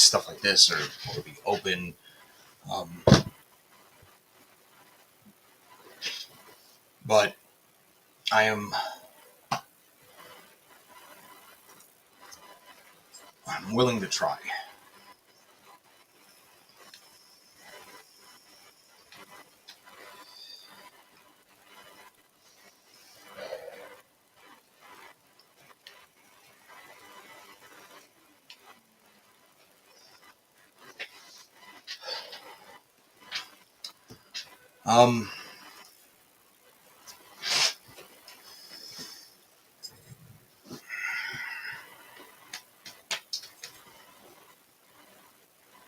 stuff like this or be open. Um, but I am I'm willing to try. Um,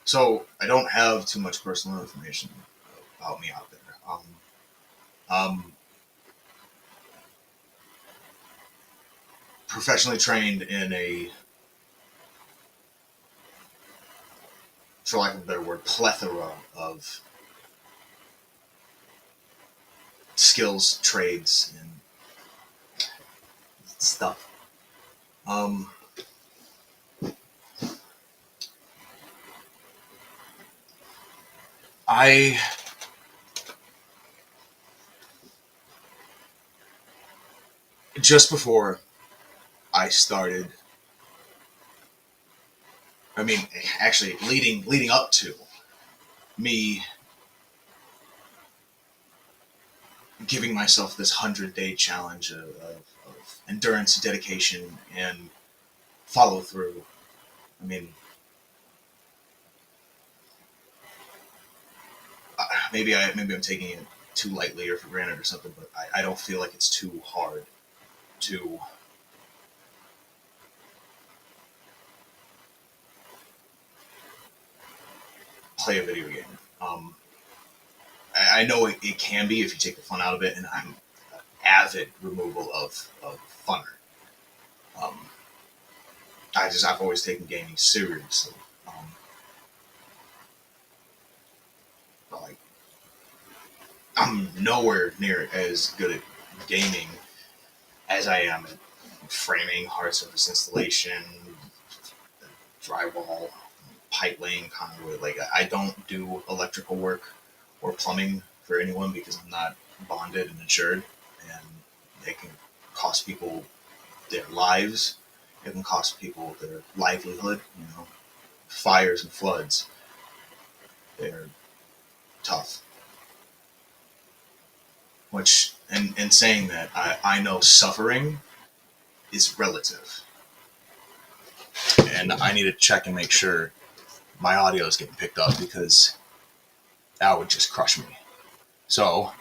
so I don't have too much personal information about me out there. Um, Professionally trained in a, for lack of a better word, plethora of skills, trades, and stuff. Um, I just before I started, I mean, actually leading up to me giving myself this 100-day challenge of endurance, dedication, and follow through. I mean, maybe I'm taking it too lightly or for granted or something, but I don't feel like it's too hard to play a video game. I know it can be if you take the fun out of it, and I'm avid removal of funner. Um, I've always taken gaming seriously. But like I'm nowhere near as good at gaming as I am at framing, hard surface installation, drywall, pipe laying, conduit. Like I don't do electrical work or plumbing for anyone because I'm not bonded and insured, and it can cost people their lives. It can cost people their livelihood. You know, fires and floods. They're tough. Which, and saying that, I know suffering is relative, and I need to check and make sure my audio is getting picked up because that would just crush me. So,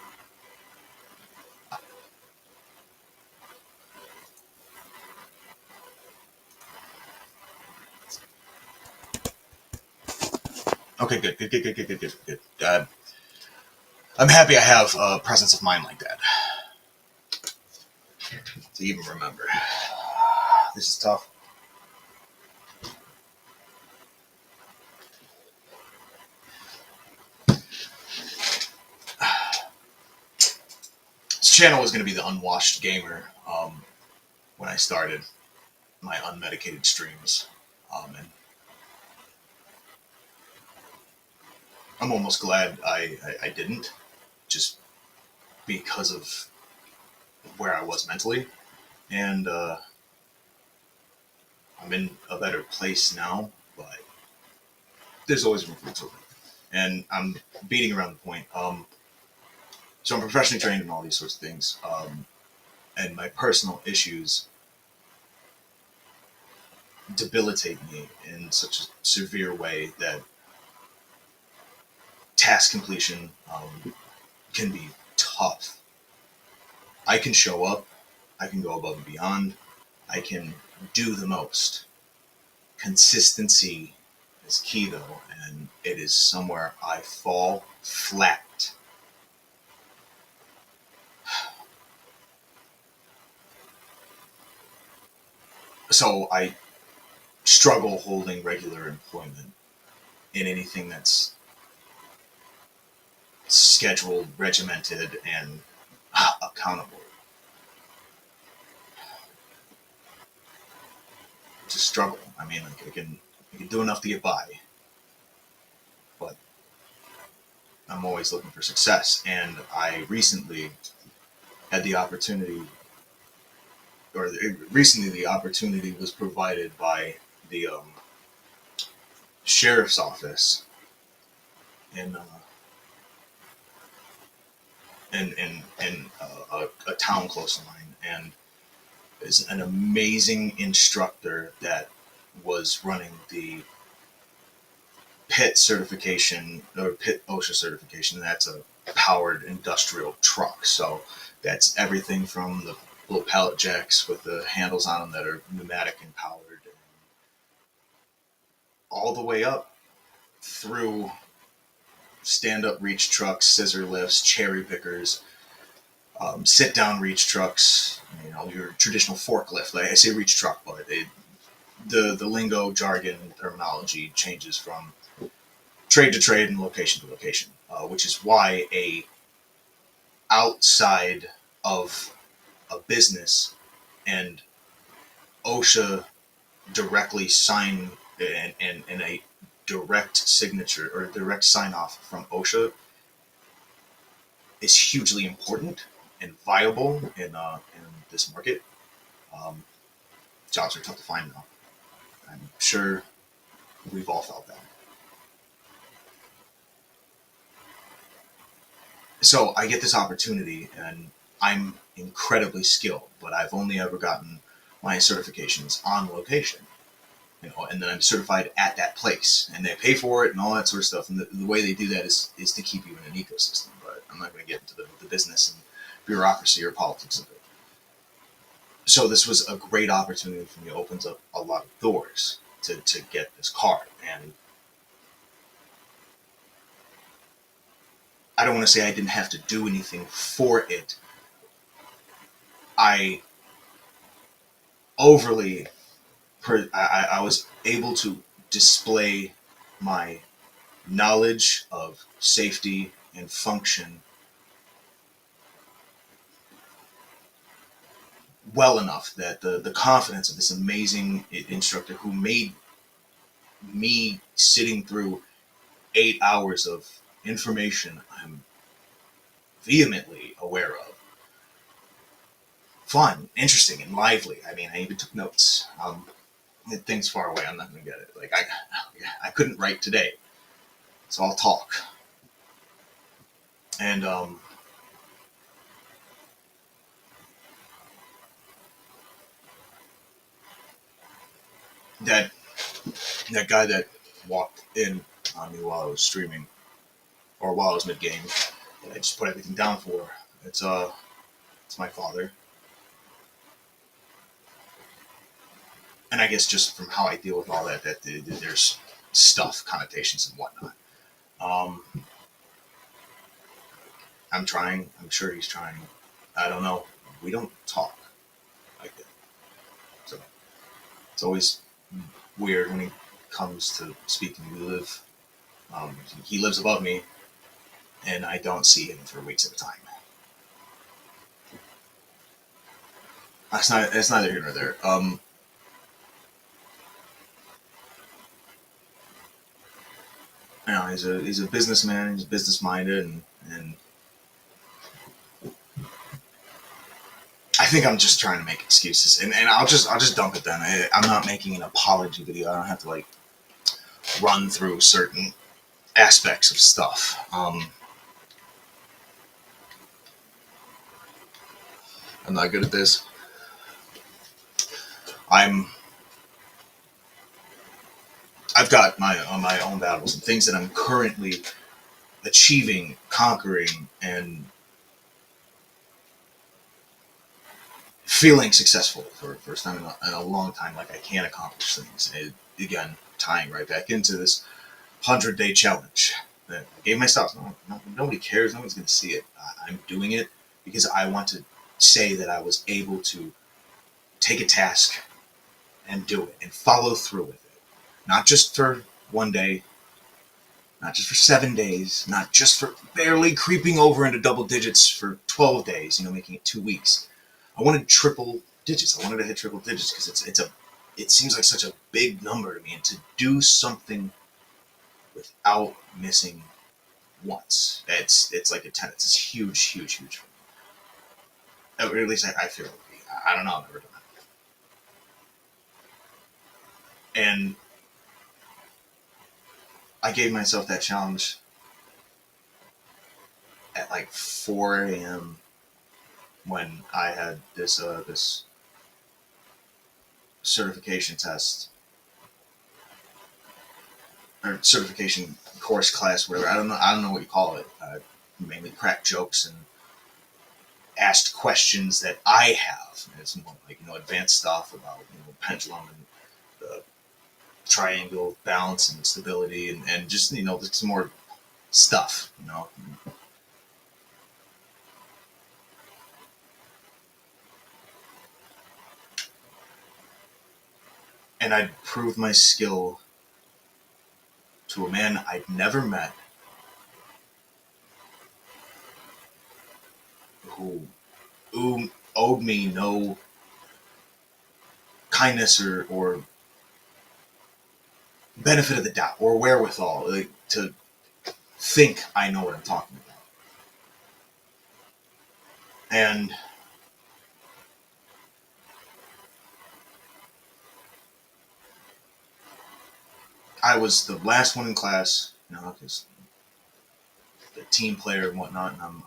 okay, good. I'm happy I have a presence of mind like that to even remember. This is tough. This channel was going to be the unwashed gamer when I started my unmedicated streams, and I'm almost glad I didn't, just because of where I was mentally, and I'm in a better place now, but there's always room for improvement. And I'm beating around the point. So I'm professionally trained in all these sorts of things, and my personal issues debilitate me in such a severe way that task completion can be tough. I can show up, I can go above and beyond, I can do the most. Consistency is key though, and it is somewhere I fall flat. So I struggle holding regular employment in anything that's scheduled, regimented, and accountable. It's a struggle. I mean, like I can do enough to get by, I'm always looking for success. And I recently had the opportunity, or recently the opportunity was provided by the sheriff's office in a town close to mine, and is an amazing instructor that was running the PIT certification, or PIT OSHA certification. That's a powered industrial truck. So that's everything from the little pallet jacks with the handles on them that are pneumatic and powered, all the way up through stand-up reach trucks, scissor lifts, cherry pickers, sit-down reach trucks. You know, your traditional forklift. Like I say, reach truck, but the lingo, jargon, terminology changes from trade to trade and location to location, which is why a outside of a business and OSHA directly sign and a direct signature or direct sign off from OSHA is hugely important and viable in this market. Um, Jobs are tough to find now. I'm sure we've all felt that. So I get this opportunity, and I'm incredibly skilled, but I've only ever gotten my certifications on location. You know, and then I'm certified at that place, and they pay for it and all that sort of stuff. And the way they do that is to keep you in an ecosystem. But I'm not going to get into the business and bureaucracy or politics of it. So this was a great opportunity for me. It opens up a lot of doors to get this card. And I don't want to say I didn't have to do anything for it. I overly, I was able to display my knowledge of safety and function well enough that the confidence of this amazing instructor who made me sitting through 8 hours of information I'm vehemently aware of fun, interesting, and lively. I mean, I even took notes. Things far away, I'm not going to get it. Like, I couldn't write today, so I'll talk. And that that guy that walked in on me while I was streaming, or while I was mid game, that I just put everything down for. It's it's my father, and I guess just from how I deal with all that, there's stuff, connotations, and whatnot. Um, I'm trying. I'm sure he's trying. I don't know. We don't talk like that, so it's always weird when he comes to speaking. He lives above me, and I don't see him for weeks at a time. That's not. It's neither here nor there. You know, he's a businessman. He's business minded, and I think I'm just trying to make excuses, and I'll just dump it then. I'm not making an apology video. I don't have to like run through certain aspects of stuff. I'm not good at this. I'm I've got my own battles and things that I'm currently achieving, conquering, and feeling successful for the first time in a long time. Like I can accomplish things. And again, tying right back into this 100-day challenge that I gave myself. Nobody cares. Nobody's going to see it. I'm doing it because I want to say that I was able to take a task and do it and follow through with it. Not just for one day, not just for 7 days, not just for barely creeping over into double digits for 12 days, making it 2 weeks. I wanted triple digits. I wanted to hit triple digits because it seems like such a big number to me, and to do something without missing once. It's like attendance. It's huge, huge, huge. Or at least I feel it would be. I don't know. I've never done it. And I gave myself that challenge at like 4 a.m. when I had this certification test or certification course class, whatever. I don't know what you call it. Mainly crack jokes and asked questions that I have. And it's more like advanced stuff about pendulum and the triangle balance and stability and just it's more stuff. And I'd prove my skill to a man I'd never met who owed me no kindness or benefit of the doubt or wherewithal to think I know what I'm talking about. And I was the last one in class, because the team player and whatnot, and I'm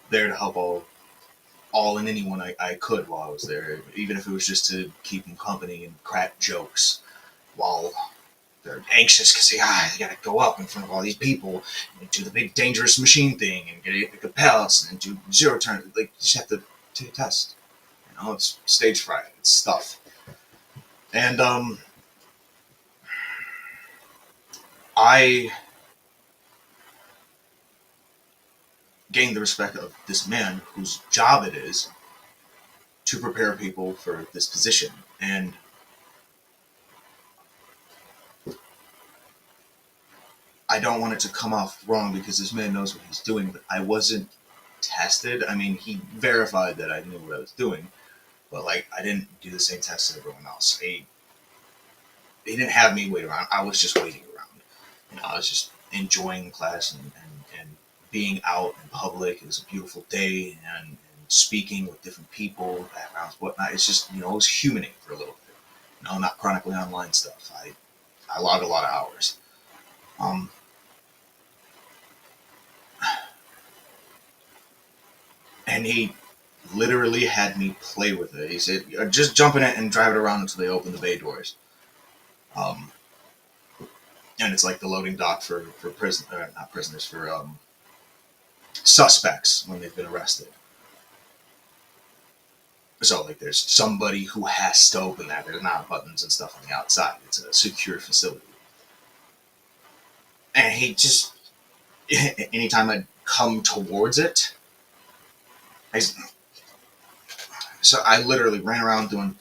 there to help all and anyone I could while I was there, even if it was just to keep them company and crack jokes while they're anxious because they gotta go up in front of all these people and do the big dangerous machine thing and get the pellets and do zero turn. Like, you just have to take a test. It's stage fright. It's stuff. And I gained the respect of this man whose job it is to prepare people for this position. And I don't want it to come off wrong because this man knows what he's doing, but I wasn't tested. I mean, he verified that I knew what I was doing, but like I didn't do the same test as everyone else. He didn't have me wait around. I was just waiting around. I was just enjoying class and being out in public. It was a beautiful day and speaking with different people, backgrounds, whatnot. It's just it was humaning for a little bit. Not chronically online stuff. I logged a lot of hours. Um, and he literally had me play with it. He said, "Just jump in it and drive it around until they open the bay doors." Um, and it's like the loading dock for not prisoners, for suspects when they've been arrested. So like there's somebody who has to open that. There's not buttons and stuff on the outside. It's a secure facility. And he just anytime I'd come towards it, I, so I literally ran around doing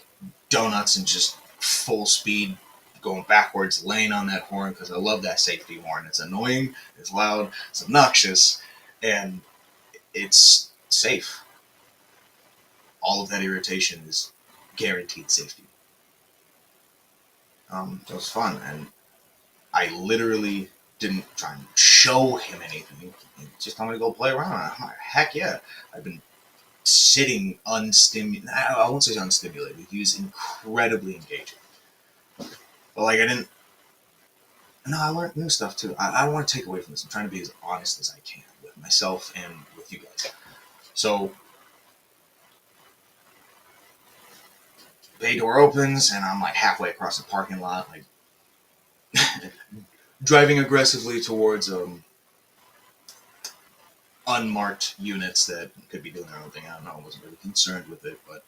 donuts and just full speed going backwards, laying on that horn because I love that safety horn. It's annoying, it's loud, it's obnoxious, and it's safe. All of that irritation is guaranteed safety. So it was fun, and I literally didn't try and show him anything. He just told me to go play around. I'm like, heck yeah! I've been sitting unstimulated. I won't say unstimulated. He was incredibly engaging. But like I didn't. No, I learned new stuff too. I don't want to take away from this. I'm trying to be as honest as I can with myself and with you guys. So bay door opens and I'm like halfway across the parking lot, like driving aggressively towards unmarked units that could be doing their own thing. I don't know. I wasn't really concerned with it, but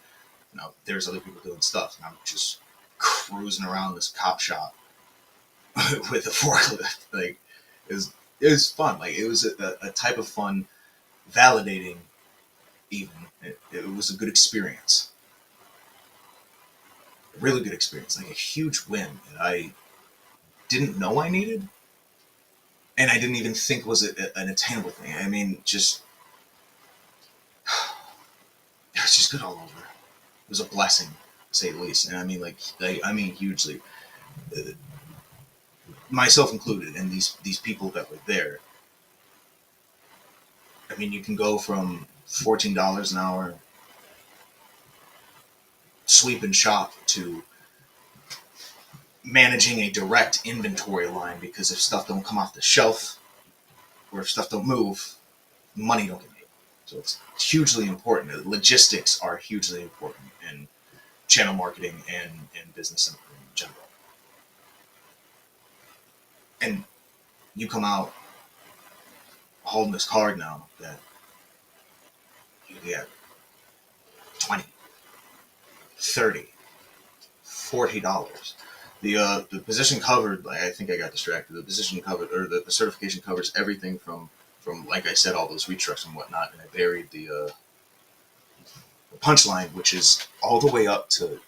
there's other people doing stuff, and I'm just cruising around this cop shop with a forklift. Like it was fun. Like it was a type of fun, validating. Even it was a good experience, a really good experience, like a huge win that I didn't know I needed, and I didn't even think was an attainable thing. I mean, just it was just good all over. It was a blessing, to say the least, and I mean, I mean, hugely, myself included, and these people that were there. I mean, you can go from $14 an hour sweep and shop to managing a direct inventory line, because if stuff don't come off the shelf or if stuff don't move, money don't get made. So it's hugely important. Logistics are hugely important in channel marketing and business in general. And you come out holding this card now that you get 20, 30, $40. The position covered, I think I got distracted. The position covered, or the certification covers everything from like I said, all those reach trucks and whatnot, and I buried the punchline, which is all the way up to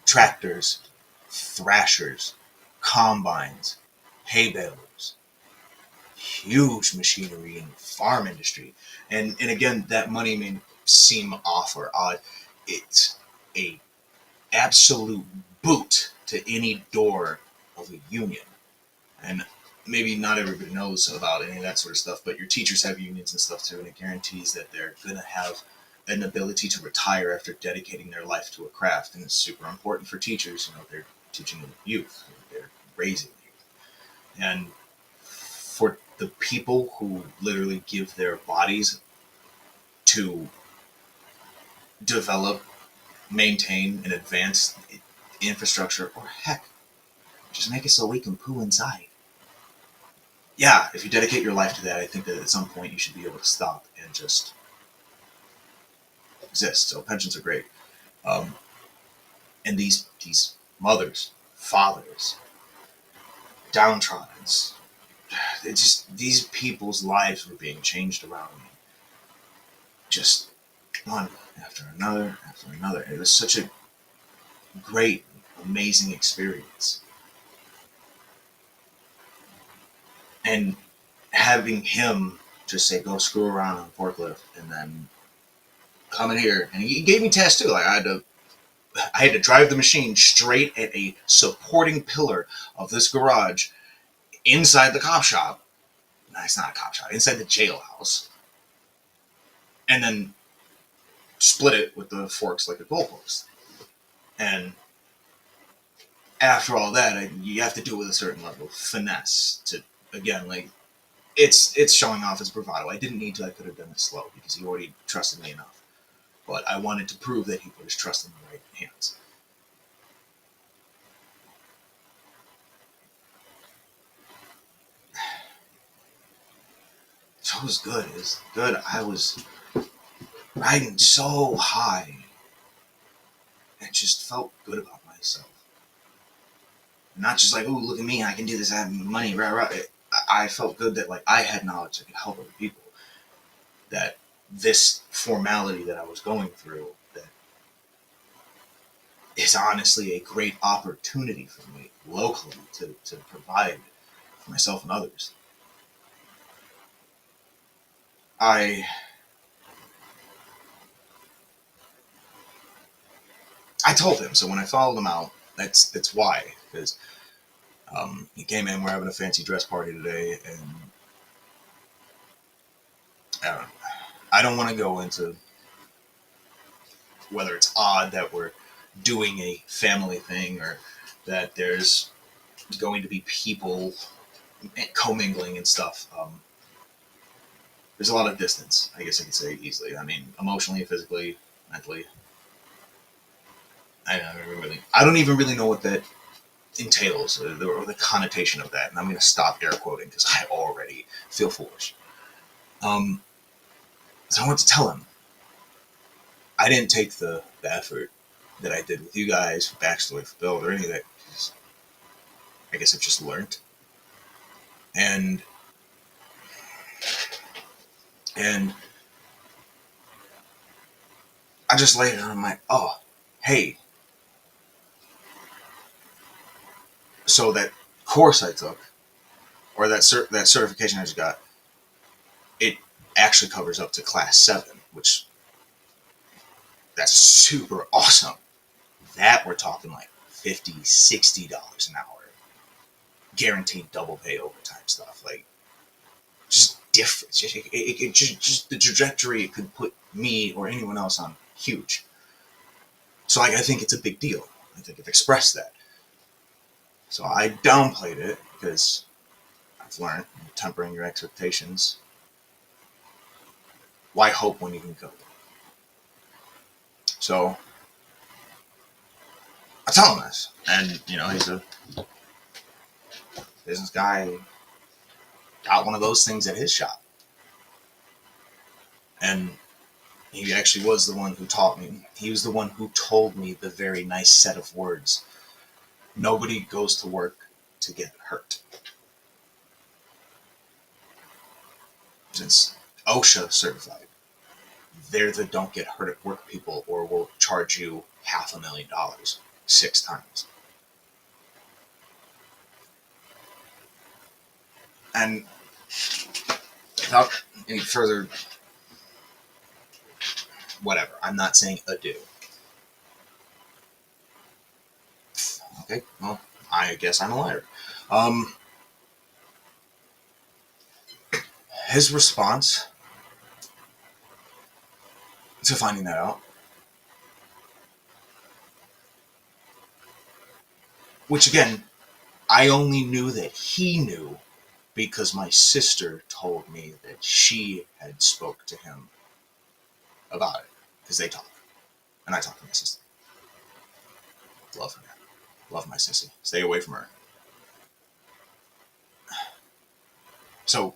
tractors, thrashers, combines, hay balers, huge machinery in the farm industry. And again, that money may seem off or odd. It's a absolute boot to any door of a union. And maybe not everybody knows about any of that sort of stuff, but your teachers have unions and stuff too, and it guarantees that they're going to have an ability to retire after dedicating their life to a craft. And it's super important for teachers. You know, they're teaching youth, they're raising youth. And for the people who literally give their bodies to develop, maintain, and advance infrastructure, or heck, just make it so we can poo inside. Yeah, if you dedicate your life to that, I think that at some point you should be able to stop and just exist. So pensions are great. Um, and these mothers, fathers, downtrodden, it just, these people's lives were being changed around me. Just one after another after another. It was such a great, amazing experience. And having him just say, go screw around on a forklift, and then come in here, and he gave me tests too. Like I had to drive the machine straight at a supporting pillar of this garage inside the cop shop. No, it's not a cop shop. Inside the jailhouse. And then split it with the forks like a goalpost. And after all that, you have to do it with a certain level of finesse to, again, like, it's showing off his bravado. I didn't need to. I could have done it slow because he already trusted me enough. But I wanted to prove that he put his trust in the right hands. So it was good. It was good. I was riding so high and just felt good about myself. Not just like, oh, look at me, I can do this, I have money, rah, rah. I felt good that, like, I had knowledge that could help other people. That this formality that I was going through, that is honestly a great opportunity for me locally to provide for myself and others. I told him, so when I followed him out, that's why, because he came in, we're having a fancy dress party today, and I don't want to go into whether it's odd that we're doing a family thing or that there's going to be people commingling and stuff. There's a lot of distance, I guess I could say easily. I mean, emotionally, physically, mentally. I don't even really know what that entails, or the connotation of that. And I'm going to stop air quoting because I already feel foolish. So I want to tell him I didn't take the effort that I did with you guys for backstory, for build, or any of that. I guess I've just learned. And I just laid it on my, oh, hey. So that course I took, or that certification I just got, it actually covers up to class 7, which that's super awesome. That we're talking like $50, $60 an hour. Guaranteed double pay overtime stuff. Like, just difference. It just the trajectory it could put me or anyone else on huge. So I think it's a big deal. I think I've expressed that. So I downplayed it because I've learned tempering your expectations. Why hope when you can go? So I tell him this, and he's a business guy, got one of those things at his shop, and he actually was the one who taught me. He was the one who told me the very nice set of words. Nobody goes to work to get hurt. Since OSHA certified, they're the don't get hurt at work people, or will charge you $500,000 6 times. And without any further whatever, I'm not saying adieu. Okay, well, I guess I'm a liar. His response to finding that out, which again, I only knew that he knew because my sister told me that she had spoke to him about it, because they talk, and I talk to my sister. Love her. Love my sissy. Stay away from her. So,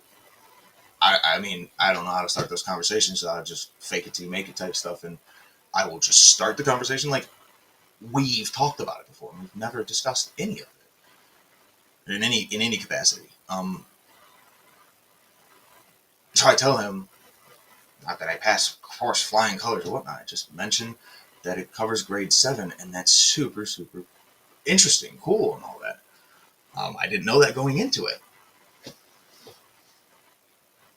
I mean, I don't know how to start those conversations, so I'll just fake it till you make it type stuff, and I will just start the conversation like we've talked about it before. We've never discussed any of it in any capacity. So I tell him, not that I pass course flying colors or whatnot. I just mentioned that it covers grade 7, and that's super, super interesting, cool, and all that. I didn't know that going into it.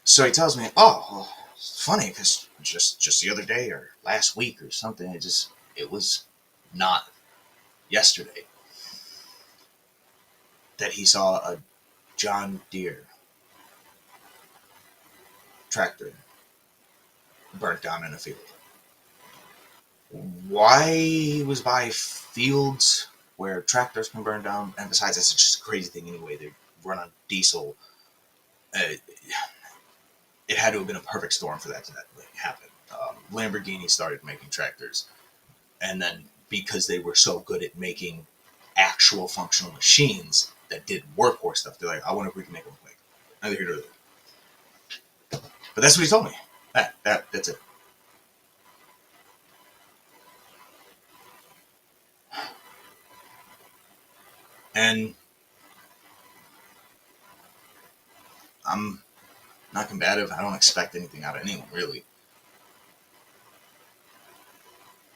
So he tells me, "Oh, well, it's funny because just the other day or last week or something, it was not yesterday that he saw a John Deere tractor burnt down in a field. Why he was by fields where tractors can burn down, and besides, that's just a crazy thing anyway. They run on diesel. Uh, it had to have been a perfect storm for that to happen. Lamborghini started making tractors, and then because they were so good at making actual functional machines that did workhorse stuff, they're like, I wonder if we can make them quick. Neither here nor there. But that's what he told me. That's it. And I'm not combative. I don't expect anything out of anyone, really.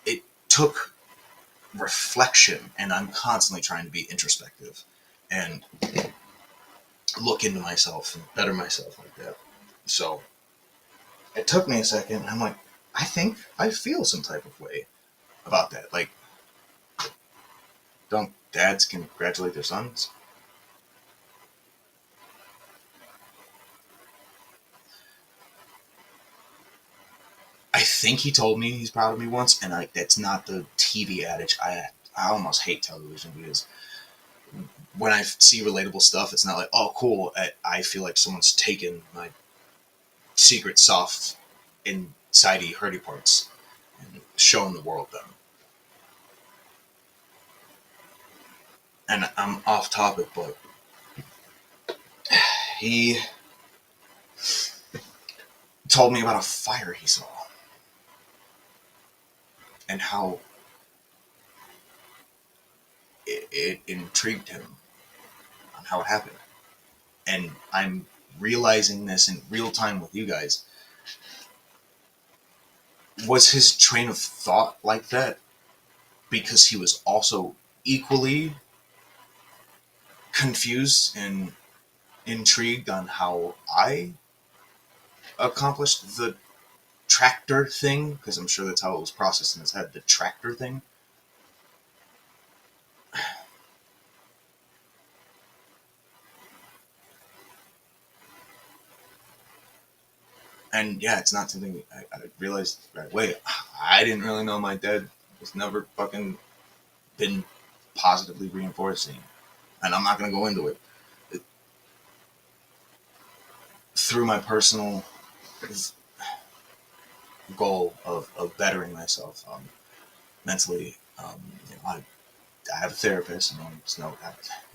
It took reflection, and I'm constantly trying to be introspective and look into myself and better myself like that. So it took me a second. I'm like, I think I feel some type of way about that. Like, don't dads congratulate their sons? I think he told me he's proud of me once, and like that's not the TV adage. I almost hate television because when I see relatable stuff, it's not like, oh, cool. I feel like someone's taken my secret soft insidey hurdy parts and shown the world them. And I'm off topic, but he told me about a fire he saw and how it intrigued him on how it happened. And I'm realizing this in real time with you guys. Was his train of thought like that because he was also equally confused and intrigued on how I accomplished the tractor thing? Because I'm sure that's how it was processed in his head, the tractor thing. And yeah, it's not something I realized right away. I didn't really know my dad was never fucking been positively reinforcing, and I'm not gonna go into it. Through my personal goal of bettering myself mentally, I have a therapist, and I'm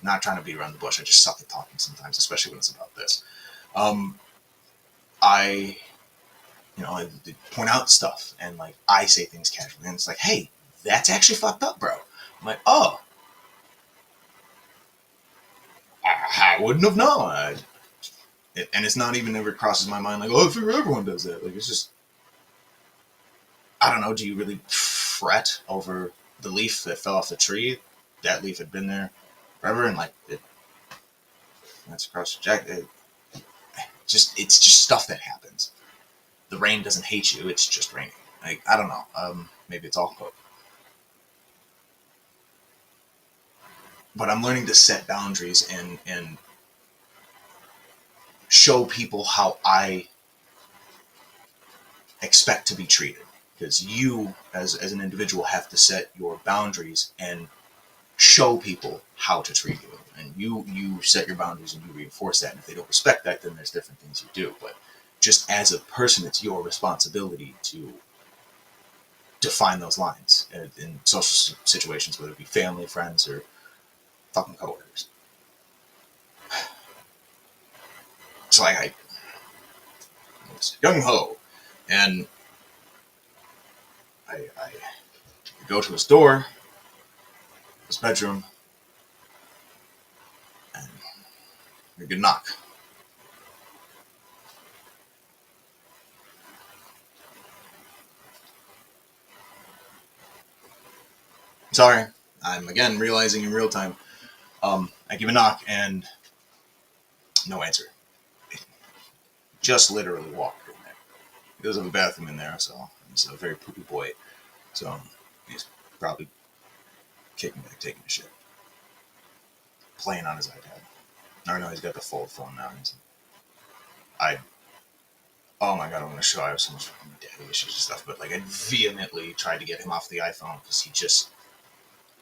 not trying to beat around the bush. I just suck at talking sometimes, especially when it's about this. Um, I I point out stuff, and like I say things casually, and it's like, hey, that's actually fucked up, bro. I'm like, oh, I wouldn't have known. And it's not even ever crosses my mind like, oh, I figure everyone does that. Like, it's just, I don't know. Do you really fret over the leaf that fell off the tree? That leaf had been there forever, and like that's across the jack. It's just stuff that happens. The rain doesn't hate you. It's just raining. Like, I don't know. Maybe it's all hope. But I'm learning to set boundaries and show people how I expect to be treated. Because you, as an individual, have to set your boundaries and show people how to treat you. And you set your boundaries and you reinforce that. And if they don't respect that, then there's different things you do. But just as a person, it's your responsibility to define those lines in social situations, whether it be family, friends, or fucking coworkers. So I was gung ho, and I go to his door, his bedroom, and a good knock. Sorry, I'm again realizing in real time. I give a knock and no answer. Just literally walked in there. He does have a bathroom in there, so he's a very poopy boy. So he's probably kicking back, taking a shit, playing on his iPad. Or no, he's got the fold phone now. I Oh my god, I'm gonna show I have so much fucking daddy issues and stuff, but like I vehemently tried to get him off the iPhone because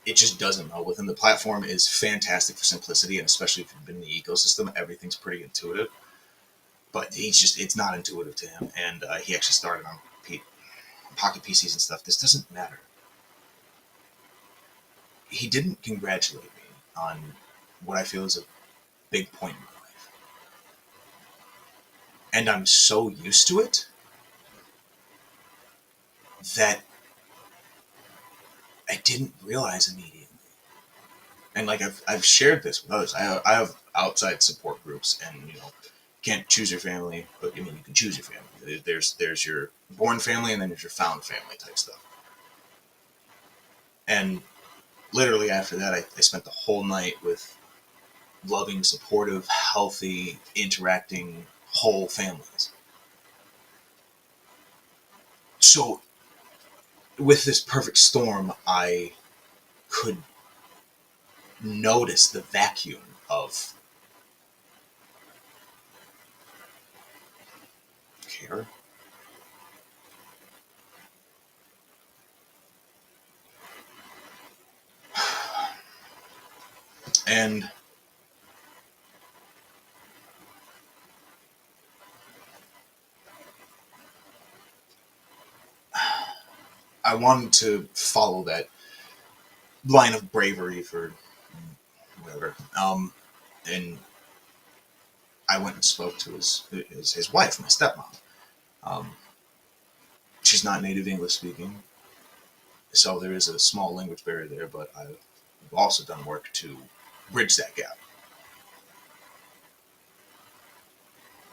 it just doesn't know. Within the platform is fantastic for simplicity, and especially if you've been in the ecosystem, everything's pretty intuitive. But it's not intuitive to him, and he actually started on pocket PCs and stuff. This doesn't matter. He didn't congratulate me on what I feel is a big point in my life, and I'm so used to it that I didn't realize immediately. And like I've shared this with others. I have outside support groups, and you can't choose your family, but I mean you can choose your family. There's your born family, and then there's your found family type stuff. And literally after that, I spent the whole night with loving, supportive, healthy, interacting whole families. So with this perfect storm, I could notice the vacuum of care. And I wanted to follow that line of bravery for whatever. And I went and spoke to his wife, my stepmom. Um, she's not native English speaking, so there is a small language barrier there. But I've also done work to bridge that gap.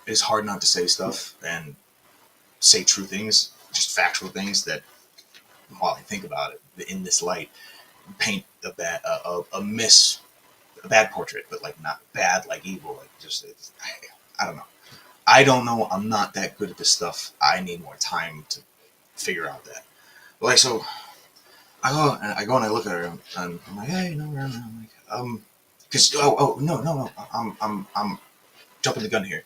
It's hard not to say stuff and say true things, just factual things that, while I think about it in this light, paint a bad portrait, but like not bad like evil, like just I don't know. I don't know. I'm not that good at this stuff. I need more time to figure out that. But like so, I go and I look at her and I'm like, hey, no, I'm like, because no, I'm jumping the gun here.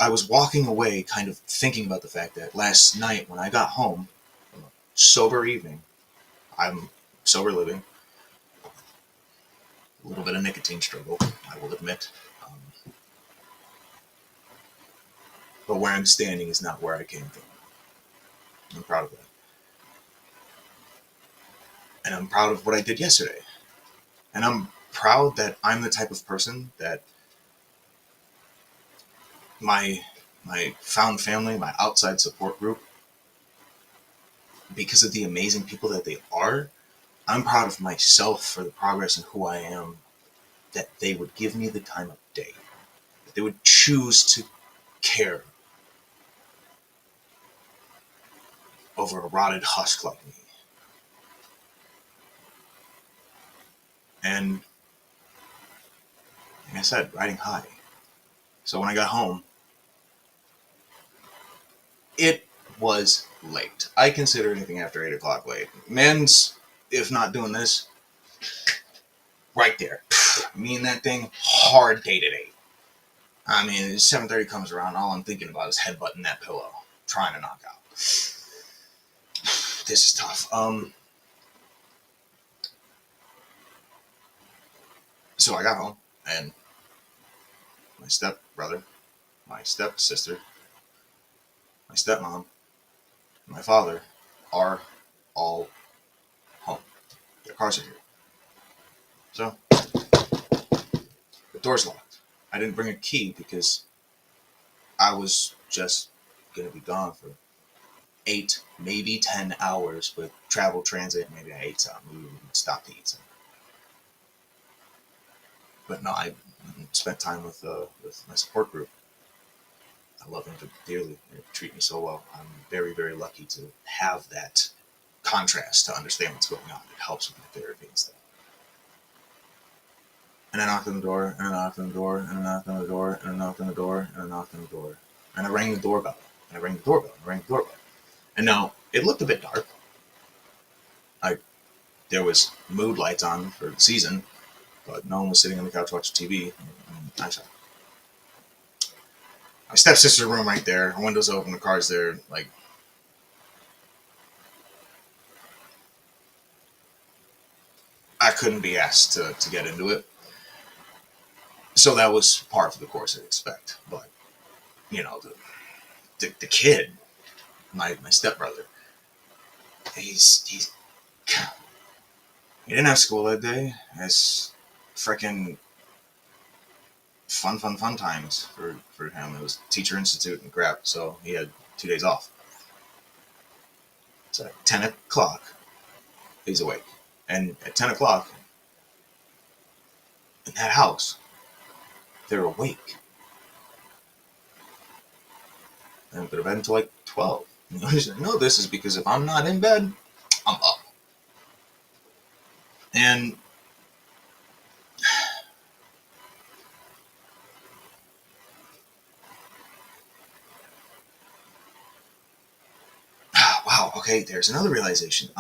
I was walking away kind of thinking about the fact that last night when I got home, sober evening, I'm sober living, a little bit of nicotine struggle, I will admit. But where I'm standing is not where I came from. I'm proud of that. And I'm proud of what I did yesterday. And I'm proud that I'm the type of person that my my found family, my outside support group, because of the amazing people that they are, I'm proud of myself for the progress and who I am, that they would give me the time of day. That they would choose to care over a rotted husk like me. And like I said, riding high. So when I got home, it was late. I consider anything after 8 o'clock late. Men's, if not doing this, right there. Me and that thing, hard date at 8. I mean, 7:30 comes around, all I'm thinking about is headbutting that pillow, trying to knock out. This is tough. So I got home, and my stepbrother, my stepsister, my stepmom, my father are all home. Their cars are here. So the door's locked. I didn't bring a key because I was just going to be gone for 8, maybe 10 hours with travel, transit. Maybe I ate something. We stopped to eat something. But no, I spent time with my support group. I love them dearly. They treat me so well. I'm very, very lucky to have that contrast to understand what's going on. It helps with my therapy and stuff. And I knocked on the door, and I knocked on the door, and I knocked on the door, and I knocked on the door, and I knocked on the door. And I rang the doorbell. And I rang the doorbell. And I rang the doorbell. And now, it looked a bit dark. There was mood lights on for the season, but no one was sitting on the couch watching TV. I saw my stepsister's room right there. Her windows open, the car's there. Like, I couldn't be asked to get into it. So that was part of the course I'd expect. But, you know, the kid, my stepbrother, he's he didn't have school that day. It's freaking fun times for him. It was Teacher Institute and crap, so he had 2 days off. So at 10 o'clock, he's awake. And at 10 o'clock, in that house, they're awake. And they're bed until like 12. And I know this is because if I'm not in bed, I'm up. And wow, okay, there's another realization.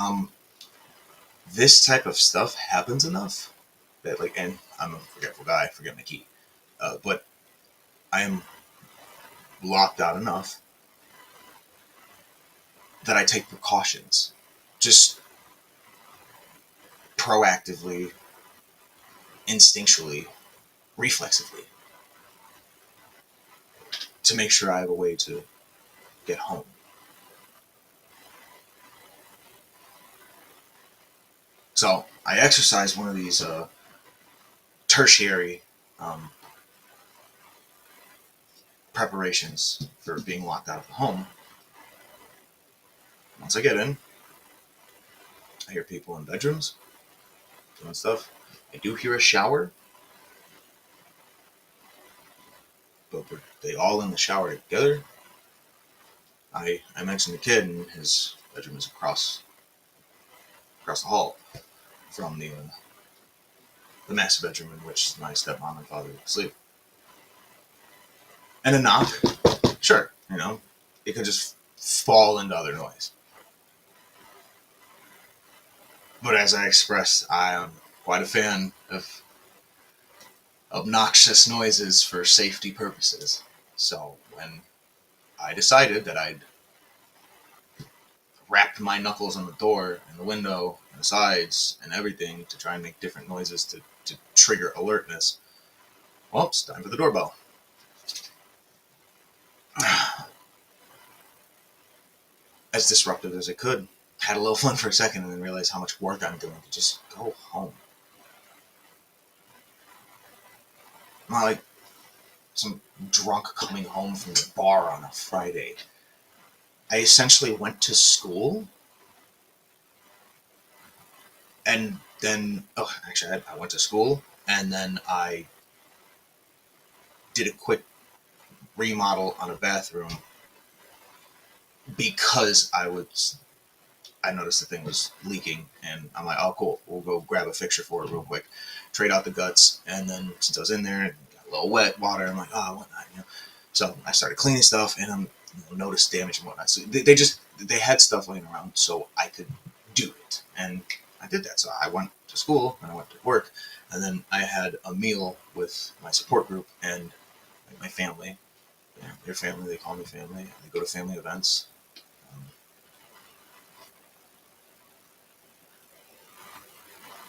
This type of stuff happens enough that, like, and I'm a forgetful guy, I forget my key. But I am locked out enough that I take precautions. Just proactively, instinctually, reflexively, to make sure I have a way to get home. So I exercised one of these tertiary preparations for being locked out of the home. Once I get in, I hear people in bedrooms doing stuff. I do hear a shower, but were they all in the shower together? I mentioned the kid, and his bedroom is across the hall from the master bedroom in which my stepmom and father sleep. And a knock, sure, it could just fall into other noise. But as I expressed, I am quite a fan of obnoxious noises for safety purposes. So when I decided that I'd wrapped my knuckles on the door and the window and the sides and everything to try and make different noises to trigger alertness, well, it's time for the doorbell. As disruptive as I could. Had a little fun for a second and then realized how much work I'm doing to just go home. Not like some drunk coming home from the bar on a Friday. I essentially went to school and then, oh, actually, I went to school and then I did a quick remodel on a bathroom because I noticed the thing was leaking, and I'm like, oh, cool, we'll go grab a fixture for it real quick, trade out the guts, and then since I was in there, it got a little wet water, I'm like, oh, whatnot, So I started cleaning stuff, and I'm noticed damage and whatnot. So they had stuff laying around, so I could do it, and I did that. So I went to school, and I went to work, and then I had a meal with my support group and my family. Their family, they call me family. They go to family events. Um,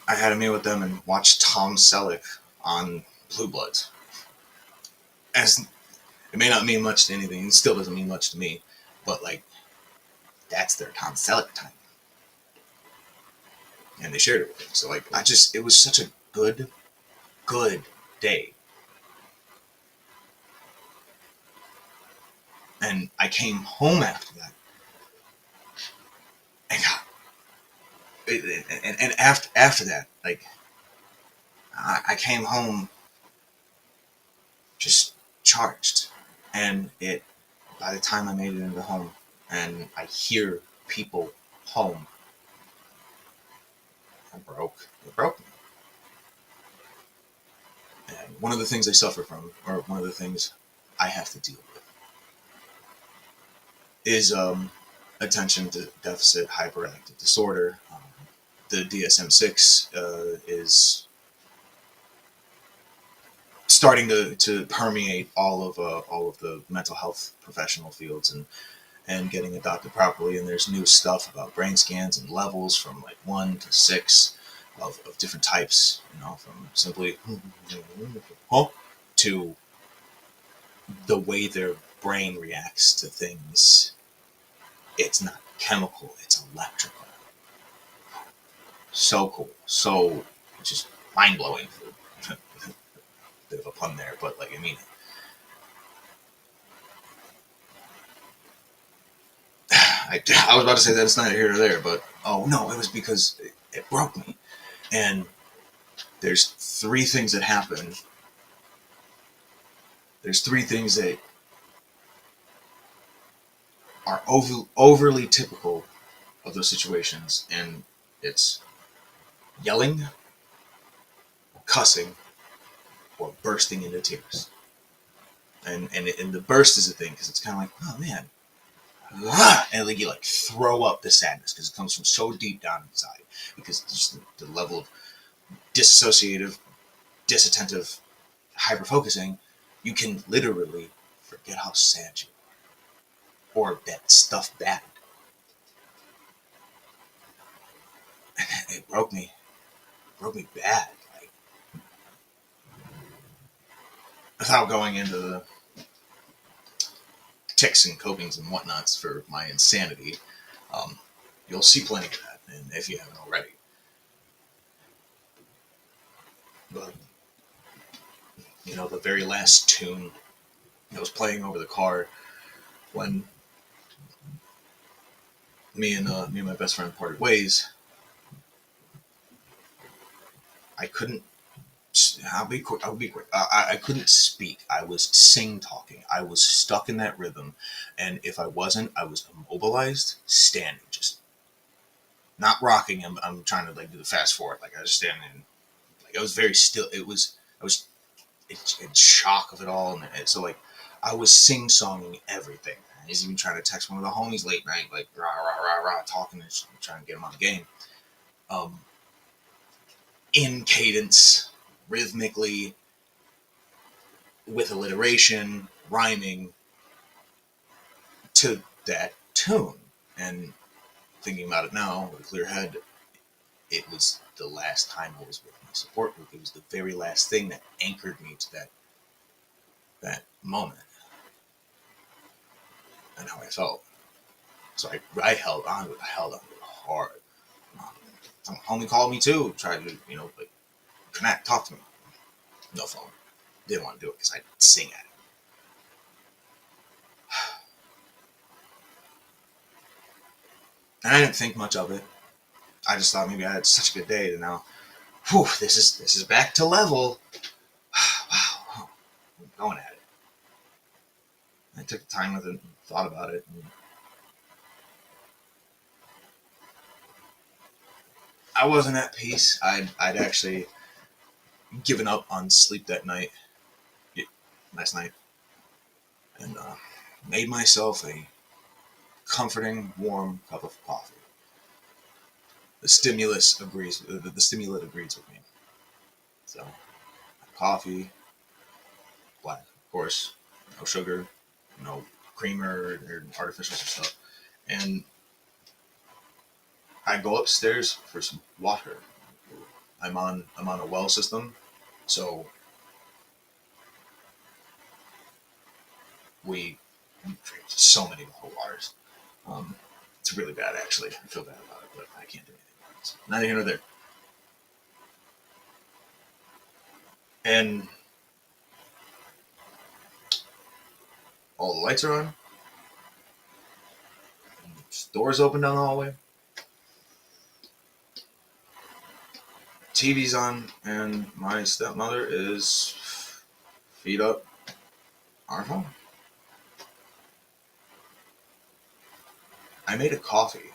I had a meal with them and watched Tom Selleck on Blue Bloods. As it may not mean much to anything, it still doesn't mean much to me, but like that's their Tom Selleck time, and they shared it with me. So like it was such a good day, and I came home after that, and God, and after that, like I came home just charged, and it by the time I made it into home, and I hear people home, I broke. It broke me. And one of the things I suffer from, or one of the things I have to deal with, is attention deficit hyperactive disorder. The DSM-6 is starting to permeate all of the mental health professional fields and getting adopted properly. And there's new stuff about brain scans and levels from like 1 to 6 of different types. From simply to the way their brain reacts to things. It's not chemical, it's electrical. So cool. So just mind blowing. Bit of a pun there, but like I mean, I was about to say that it's not here or there, but oh no, it was because it broke me. And there's three things that happen. There's three things that are overly typical of those situations, and it's yelling, cussing, or bursting into tears. And the burst is the thing because it's kind of like, oh man, and like you like throw up the sadness because it comes from so deep down inside, because just the level of disassociative, disattentive, hyper focusing, you can literally forget how sad you are or that stuff bad. It broke me bad. Like, without going into the tics and copings and whatnots for my insanity, um, you'll see plenty of that, and if you haven't already. But the very last tune that was playing over the car when me and my best friend parted ways, I couldn't. I'll be quick. I'll be quick. I couldn't speak. I was sing talking. I was stuck in that rhythm, and if I wasn't, I was immobilized, standing, just not rocking. I'm trying to like do the fast forward. Like I was standing, like I was very still. I was in shock of it all, and so like I was sing songing everything. I was even trying to text one of the homies late night, like rah rah rah rah, talking and trying to get him on the game. Um, in cadence, rhythmically, with alliteration, rhyming to that tune. And thinking about it now with a clear head, it was the last time I was with my support group. It was the very last thing that anchored me to that moment and how I felt. So I held on to it. I held on to it hard. Some homie called me too, tried to, like, connect, talk to me. No phone. Didn't want to do it because I'd sing at it. And I didn't think much of it. I just thought maybe I had such a good day that now, whew, this is back to level. Wow, I'm going at it. I took the time with it and thought about it. And I wasn't at peace. I'd actually given up on sleep that night, last night, and made myself a comforting, warm cup of coffee. The stimulus agrees. The stimulant agrees with me. So, coffee, black, of course, no sugar, no creamer or artificial stuff, and I go upstairs for some water. I'm on a well system, so we drink so many bottled waters. It's really bad, actually. I feel bad about it, but I can't do anything about it. So, neither here nor there. And all the lights are on. Doors open down the hallway. TV's on, and my stepmother is feet up on her phone. I made a coffee.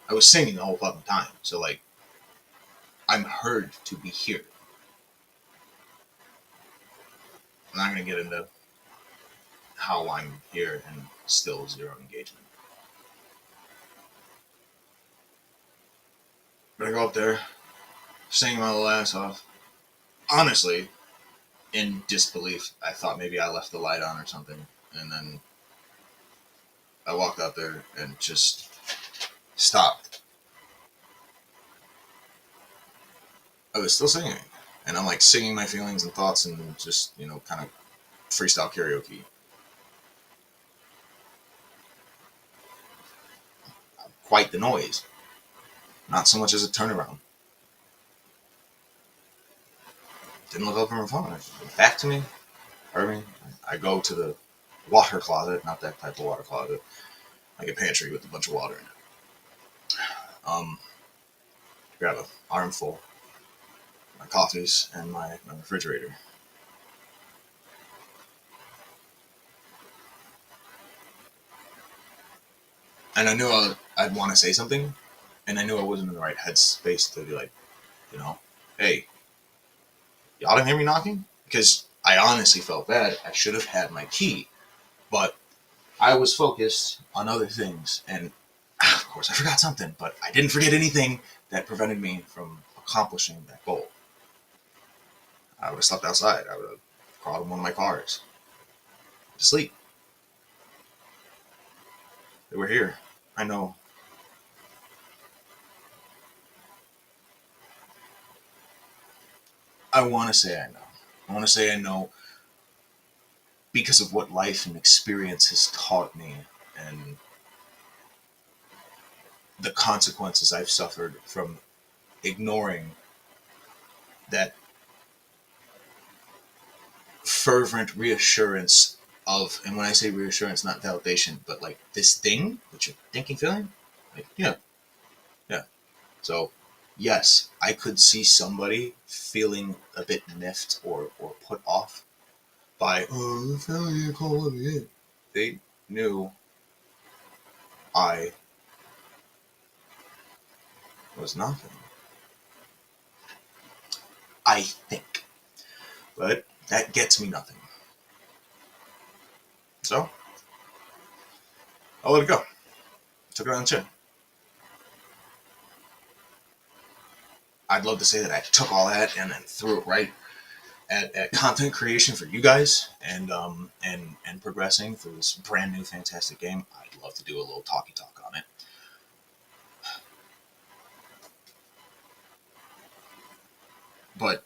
I was singing the whole fucking time, so like, I'm heard to be here. I'm not gonna get into how I'm here and still zero engagement. But I go up there, sing my little ass off. Honestly, in disbelief, I thought maybe I left the light on or something, and then I walked out there and just stopped. I was still singing, and I'm like singing my feelings and thoughts and just, kind of freestyle karaoke. Quite the noise. Not so much as a turnaround. Didn't look up from her phone. Back to me, heard me. I go to the water closet, not that type of water closet, like a pantry with a bunch of water in it. Grab an armful, my coffees, and my refrigerator. And I knew I'd want to say something, and I knew I wasn't in the right headspace to be like, hey, y'all didn't hear me knocking? Because I honestly felt bad. I should have had my key, but I was focused on other things, and of course I forgot something, but I didn't forget anything that prevented me from accomplishing that goal. I would have slept outside. I would have crawled in one of my cars to sleep. They were here. I know. I want to say I know. I want to say I know because of what life and experience has taught me and the consequences I've suffered from ignoring that fervent reassurance of, and when I say reassurance, not validation, but like this thing that you're thinking, feeling, like, yeah. So, yes, I could see somebody feeling a bit miffed or put off by, oh, the family calling me in. They knew I was nothing. I think. But that gets me nothing. So, I let it go. Took it on the chin. I'd love to say that I took all that and then threw it right at content creation for you guys and progressing through this brand new fantastic game, I'd love to do a little talky talk on it. But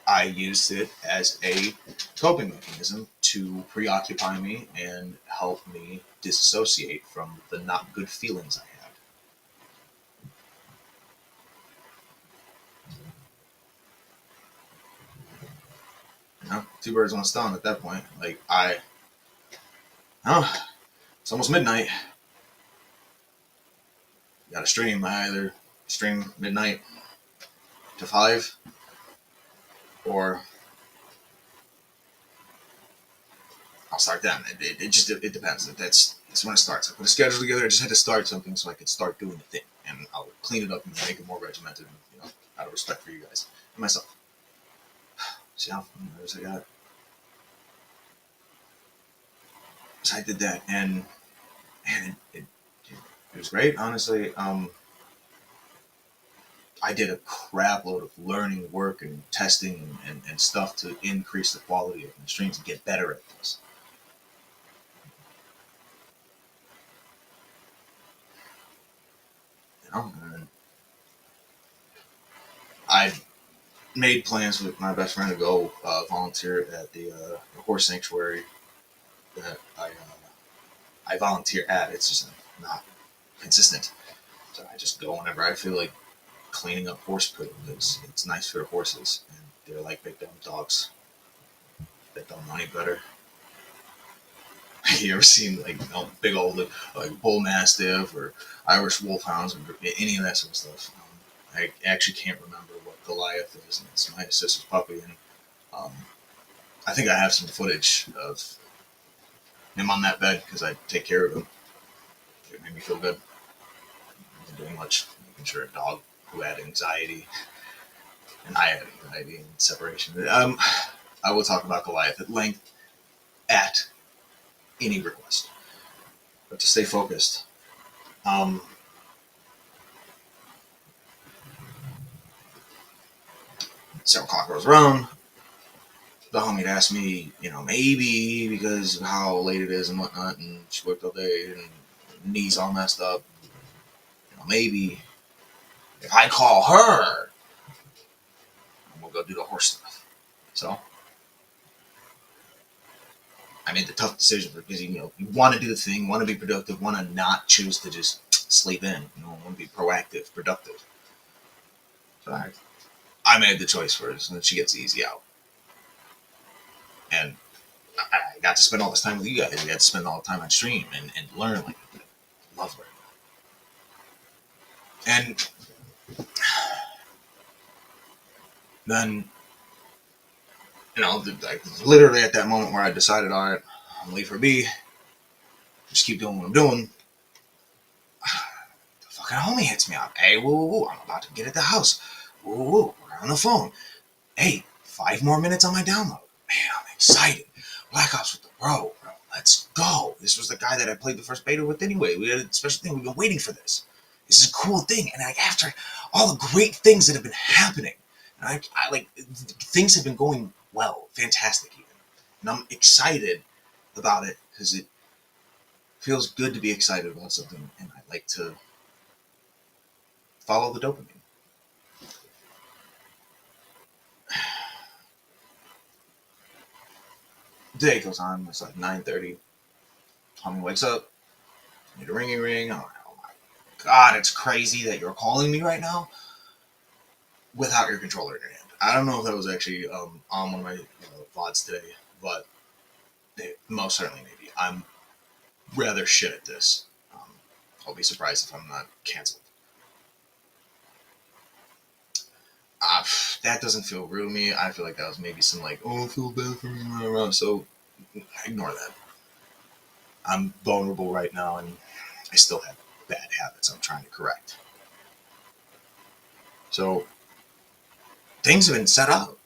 I used it as a coping mechanism to preoccupy me and help me disassociate from the not good feelings I had. You know, two birds, one stone at that point. Like, oh, it's almost midnight. Got to stream. I either stream midnight to 5, or I'll start then. It just it depends. That's when it starts. I put a schedule together. I just had to start something so I could start doing the thing, and I'll clean it up and make it more regimented. Out of respect for you guys and myself. See how many hours I got. So I did that, and it was great. Honestly, I did a crap load of learning, work, and testing and stuff to increase the quality of my streams and get better at this. And I made plans with my best friend to go volunteer at the horse sanctuary that I volunteer at. It's just not consistent, so I just go whenever I feel like cleaning up horse poop. It's nice for the horses, and they're like big dumb dogs that don't know any better. You ever seen like big old like bull mastiff or Irish wolfhounds or any of that sort of stuff? I actually can't remember what Goliath is, and it's my sister's puppy, and um, I think I have some footage of him on that bed because I take care of him. It made me feel good. I wasn't doing much, making sure a dog who had anxiety and I had anxiety and separation. I will talk about Goliath at length at any request, but to stay focused. Um, 7 o'clock rolls around. The homie asked me, maybe because of how late it is and whatnot, and she worked all day and knees all messed up. Maybe if I call her, we'll go do the horse stuff. So I made the tough decision because you want to do the thing, want to be productive, want to not choose to just sleep in. Want to be proactive, productive. So I made the choice for her, so that she gets the easy out. And I got to spend all this time with you guys. We got to spend all the time on stream and learn. Like, love her. And then, like literally at that moment where I decided, all right, I'm gonna leave her be, just keep doing what I'm doing. The fucking homie hits me up. Hey, woo, woo, woo, I'm about to get at the house. Woo, woo, woo, we're on the phone. Hey, 5 more minutes on my download. Man, I'm excited. Black Ops with the bro. Let's go. This was the guy that I played the first beta with anyway. We had a special thing. We've been waiting for this. This is a cool thing. And like after all the great things that have been happening, and I like things have been going well, fantastic even. And I'm excited about it because it feels good to be excited about something, and I like to follow the dopamine. Day goes on. It's like 9:30. Tommy wakes up. Need a ringy ring. I'm like, oh my god, it's crazy that you're calling me right now without your controller in your hand. I don't know if that was actually on one of my VODs today, but it most certainly maybe. I'm rather shit at this. I'll be surprised if I'm not canceled. That doesn't feel real to me. I feel like that was maybe some like, oh, I feel bad for me. So ignore that. I'm vulnerable right now, and I still have bad habits I'm trying to correct. So things have been set up.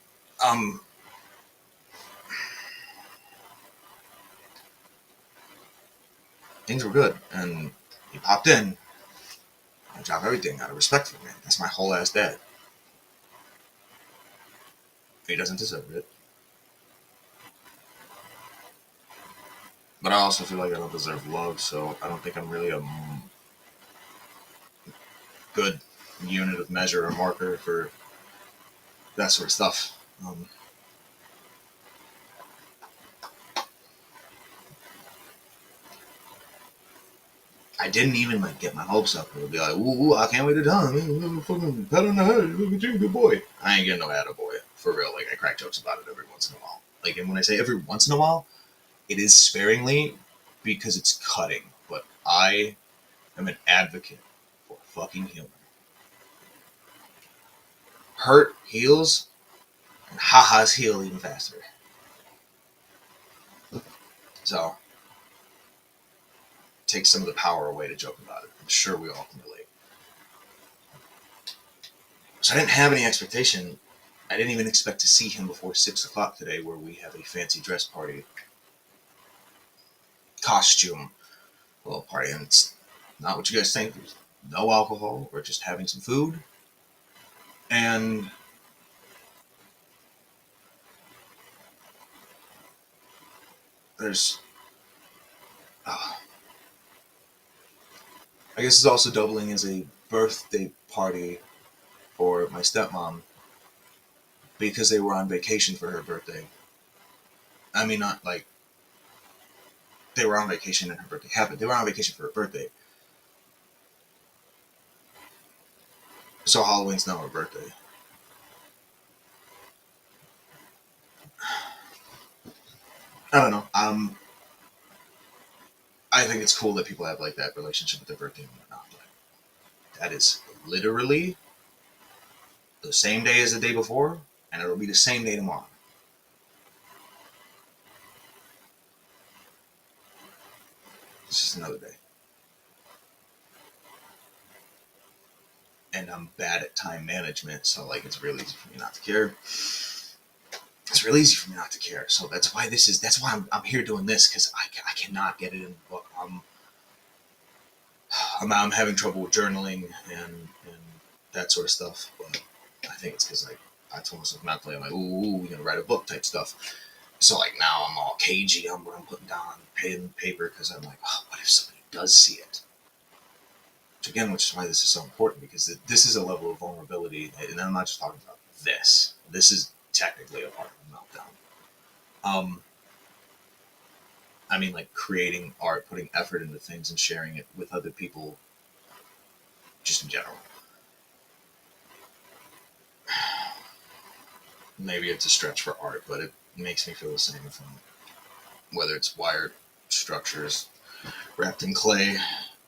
Things were good, and he popped in. I drop everything out of respect for him. That's my whole ass dad. He doesn't deserve it. But I also feel like I don't deserve love, so I don't think I'm really a good unit of measure or marker for that sort of stuff. I didn't even like get my hopes up. It would be like, ooh, I can't wait to die. Fucking pat on the head. Look at you, good boy. I ain't getting no attaboy. For real. Like, I crack jokes about it every once in a while. Like, and when I say every once in a while, it is sparingly because it's cutting. But I am an advocate for fucking humor. Hurt heals, and ha-has heal even faster. So, it takes some of the power away to joke about it. I'm sure we all can relate. So I didn't have any expectation. I didn't even expect to see him before 6 o'clock today, where we have a fancy dress party, costume, little party, and it's not what you guys think. There's no alcohol. We're just having some food, and there's, I guess it's also doubling as a birthday party for my stepmom because they were on vacation for her birthday. I mean, not like they were on vacation and her birthday happened. They were on vacation for her birthday. So Halloween's not her birthday. I don't know. I think it's cool that people have like that relationship with their birthday and whatnot. But that is literally the same day as the day before, and it'll be the same day tomorrow. It's just another day. And I'm bad at time management, so like it's really easy for me not to care. It's really easy for me not to care. So that's why that's why I'm here doing this, because I cannot get it in the book. I'm having trouble with journaling and that sort of stuff. But I think it's because like I told myself mentally, I'm like, ooh, we're gonna write a book type stuff. So like now I'm all cagey on what I'm putting down on pen and paper because I'm like, oh, what if somebody does see it? Which is why this is so important, because this is a level of vulnerability, and I'm not just talking about this. This is technically a part of a meltdown. Um, I mean, like creating art, putting effort into things, and sharing it with other people, just in general. Maybe it's a stretch for art, but it makes me feel the same from whether it's wired structures wrapped in clay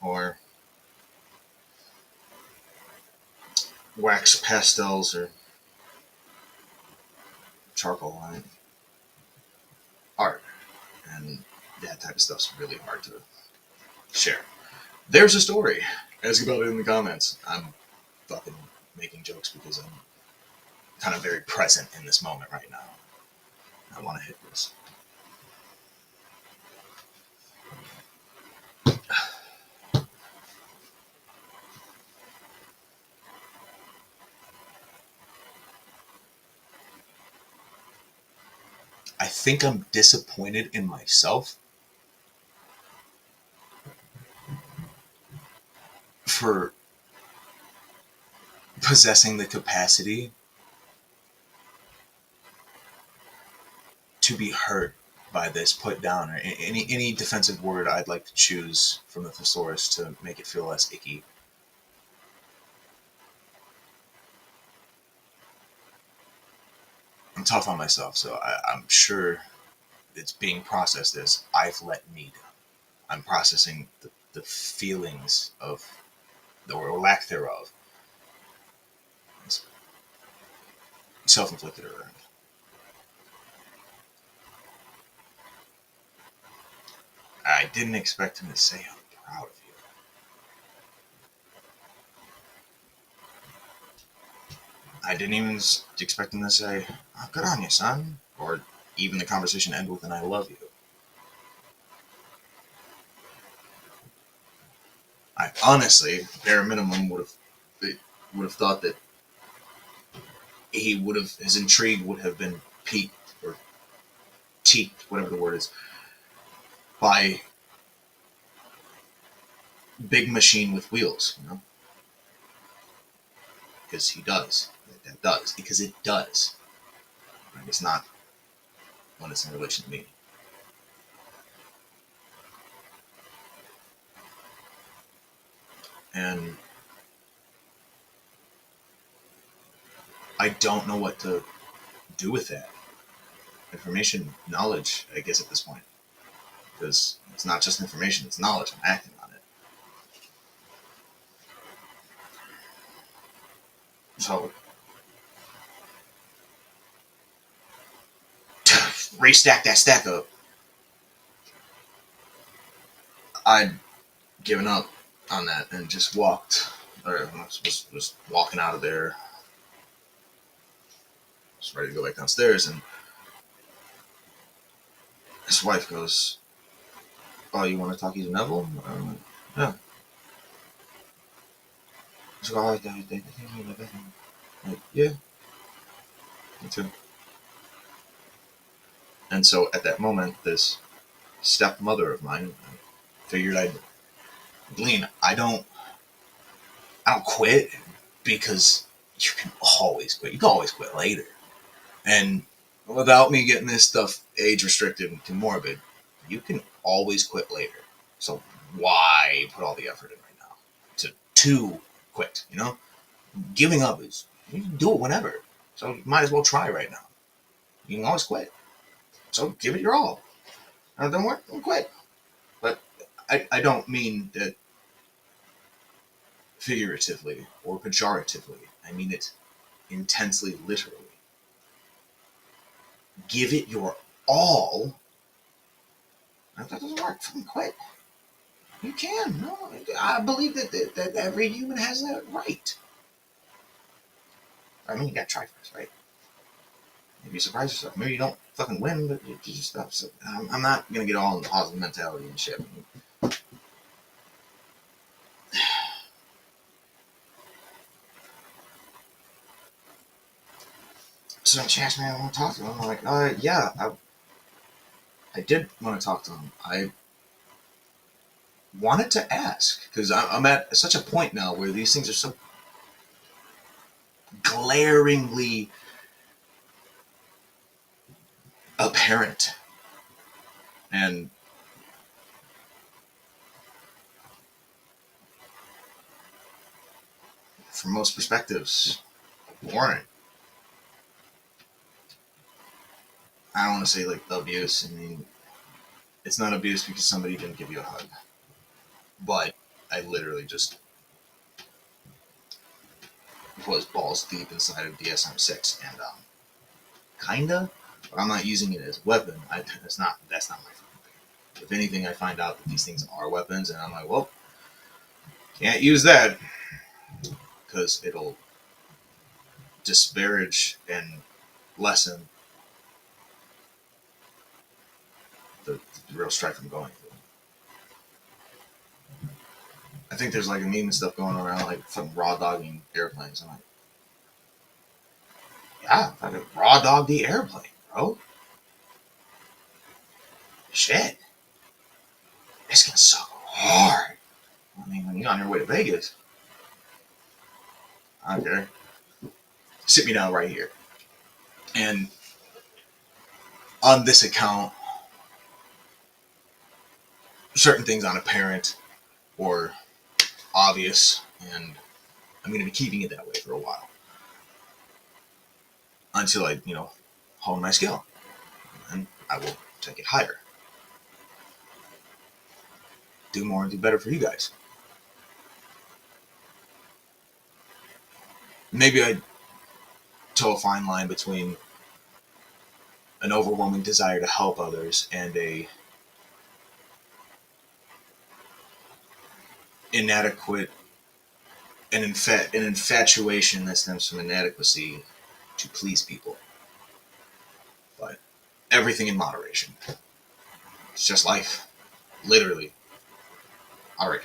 or wax pastels or charcoal on it. Art and that type of stuff's really hard to share. There's a story. Ask about it in the comments. I'm fucking making jokes because I'm kind of very present in this moment right now. I want to hit this. I think I'm disappointed in myself for possessing the capacity to be hurt by this, put down, or any defensive word I'd like to choose from the thesaurus to make it feel less icky. I'm tough on myself, so I'm sure it's being processed as I've let me down. I'm processing the feelings of, or lack thereof, self-inflicted or earned. I didn't expect him to say I'm proud of you. I didn't even expect him to say, oh, good on you, son. Or even the conversation end with an I love you. I honestly, bare minimum, would have thought that his intrigue would have been piqued or teaked, whatever the word is, by big machine with wheels, because he does. That does, because it does. Right? It's not when it's in relation to me. And I don't know what to do with that information, knowledge, I guess, at this point. Because it's not just information, it's knowledge. I'm acting on it. So, restack that stack up. I'd given up on that and just walked, or was walking out of there, just ready to go back downstairs, and his wife goes, "Oh, you want to talk to Neville?" Yeah. She's like, "Oh, I think you're in the bedroom." I'm like, yeah, me too. And so at that moment, this stepmother of mine figured I'd glean. I don't quit because you can always quit. You can always quit later. And without me getting this stuff age restricted and too morbid, you can always quit later. So why put all the effort in right now to quit? Giving up is, you can do it whenever. So you might as well try right now. You can always quit. So give it your all. If it doesn't work, then quit. But I don't mean that figuratively or pejoratively. I mean it intensely, literally. Give it your all. If that doesn't work, fucking quit. You can. No, I believe that every human has that right. I mean, you gotta try first, right? Maybe you surprise yourself. Maybe you don't fucking win, but you just stop. So I'm not gonna get all in the positive mentality and shit. So she asked me, I want to talk to him. I'm like, yeah, I did want to talk to him. I wanted to ask because I'm at such a point now where these things are so glaringly apparent, and from most perspectives, warrant. I don't want to say like abuse. I mean, it's not abuse because somebody didn't give you a hug, but I literally just was balls deep inside of DSM-6, and kinda, but I'm not using it as a weapon. That's not my fucking thing. If anything, I find out that these things are weapons, and I'm like, well, can't use that because it'll disparage and lessen the real strife I'm going through. I think there's like a meme and stuff going around, like fucking raw dogging airplanes. I'm like, yeah, fucking raw dog the airplane, bro. Shit, it's gonna suck hard. I mean, when you're on your way to Vegas, I don't care. Sit me down right here. And on this account, certain things aren't apparent or obvious, and I'm going to be keeping it that way for a while until I, hone my skill, and I will take it higher, do more, and do better for you guys. Maybe I toe a fine line between an overwhelming desire to help others and a inadequate an infatuation that stems from inadequacy to please people. But everything in moderation. It's just life. Literally. Alright.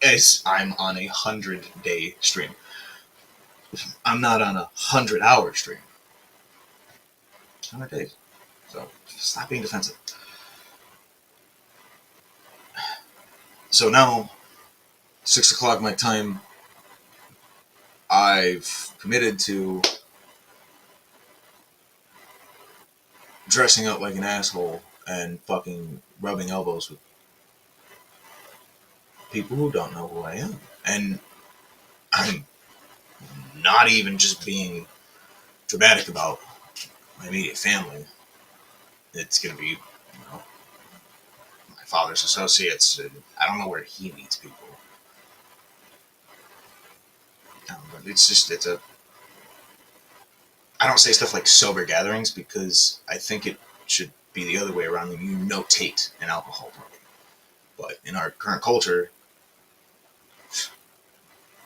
As I'm on a 100-day stream. I'm not on 100-hour stream. 100 days. So stop being defensive. So now, 6 o'clock my time, I've committed to dressing up like an asshole and fucking rubbing elbows with people who don't know who I am. And I'm not even just being dramatic about my immediate family. It's going to be, my father's associates. And I don't know where he meets people. But it's a. I don't say stuff like sober gatherings because I think it should be the other way around. You notate an alcohol party. But in our current culture,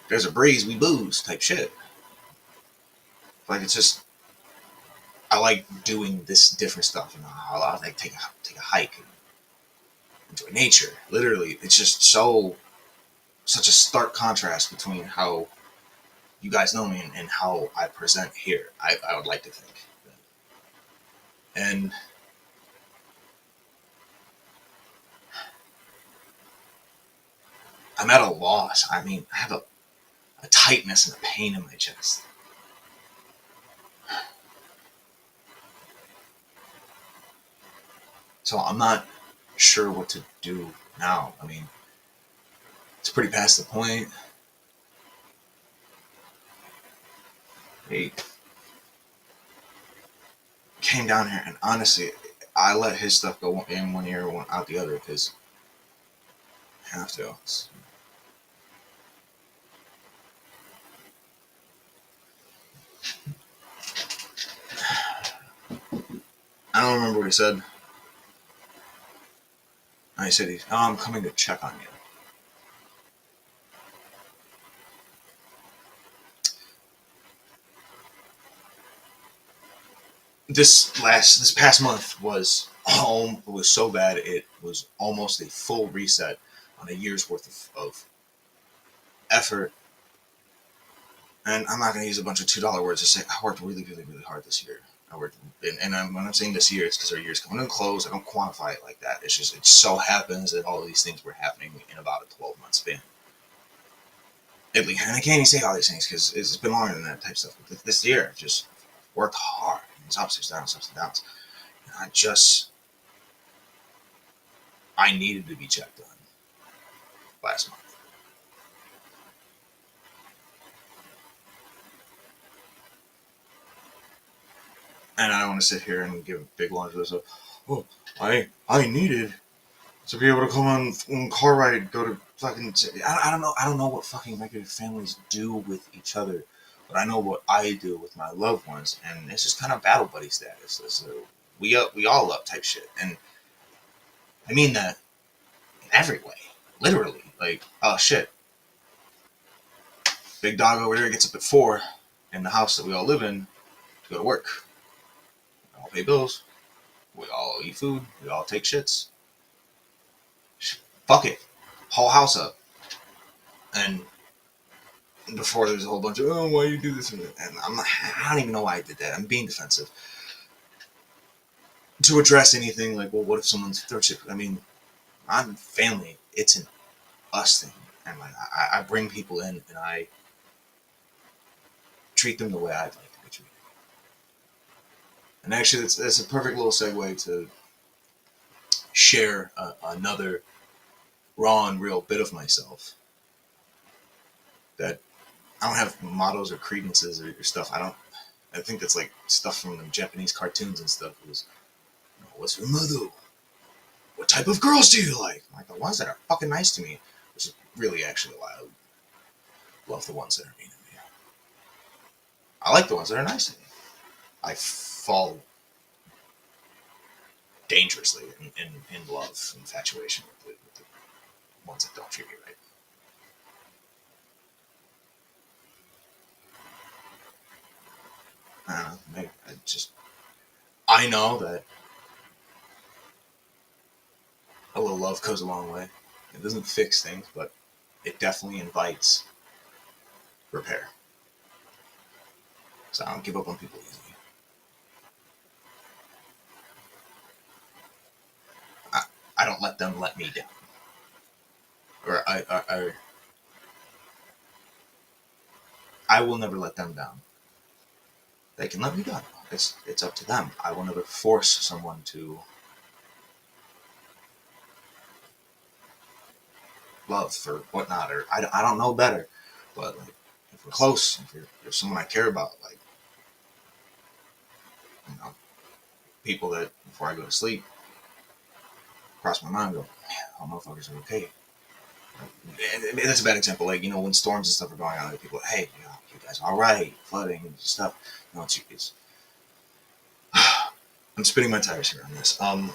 there's a breeze, we booze type shit. Like, it's just, I like doing this different stuff. I like take a hike and enjoy nature. Literally, it's just such a stark contrast between how you guys know me and how I present here. I would like to think, and I'm at a loss. I mean, I have a tightness and a pain in my chest. So I'm not sure what to do now. I mean, it's pretty past the point. He came down here, and honestly, I let his stuff go in one ear, one out the other, because I have to. I don't remember what he said. I said, I'm coming to check on you. This past month was so bad it was almost a full reset on a year's worth of effort. And I'm not going to use a bunch of $2 words to say I worked really, really, really hard this year. I worked, when I'm saying this year, it's because our year's coming to a close. I don't quantify it like that. It's just, it so happens that all of these things were happening in about a 12-month span. And I can't even say all these things because it's been longer than that type stuff. But this year, I've just worked hard. It's ups and downs, ups and downs. And I needed to be checked on last month. And I don't want to sit here and give a big laundry list of, oh, I needed to be able to come on car ride, go to fucking. I don't know. I don't know what fucking regular families do with each other, but I know what I do with my loved ones, and it's just kind of battle buddy status. We all up type shit, and I mean that in every way, literally. Like, oh shit, big dog over there gets up at 4 in the house that we all live in to go to work. We all pay bills. We all eat food. We all take shits. Fuck it, whole house up, and before there's a whole bunch of, oh, why do you do this? And I don't even know why I did that. I'm being defensive. To address anything like, well, what if someone's third shit? I mean, I'm family. It's an us thing. And like, I bring people in and I treat them the way I'd like to be treated. And actually, that's a perfect little segue to share another raw and real bit of myself that I don't have mottos or credences or stuff. I think that's like stuff from the Japanese cartoons and stuff. It was, what's your motto? What type of girls do you like? Like the ones that are fucking nice to me, which is really actually why I love the ones that are mean to me. I like the ones that are nice to me. I fall dangerously in love, infatuation with the ones that don't treat me right. I don't know. Maybe I know that a little love goes a long way. It doesn't fix things, but it definitely invites repair. I don't give up on people easily. I, I don't let them let me down, or I will never let them down. They can let me down. It's up to them. I will never force someone to love or whatnot, or I don't know better. But like, if we're close, if you're someone I care about, like, you know, people that before I go to sleep cross my mind, go, man, all motherfuckers are okay. And that's a bad example. Like, when storms and stuff are going on, like, people, hey, you guys all right? Flooding and stuff. It's I'm spinning my tires here on this. I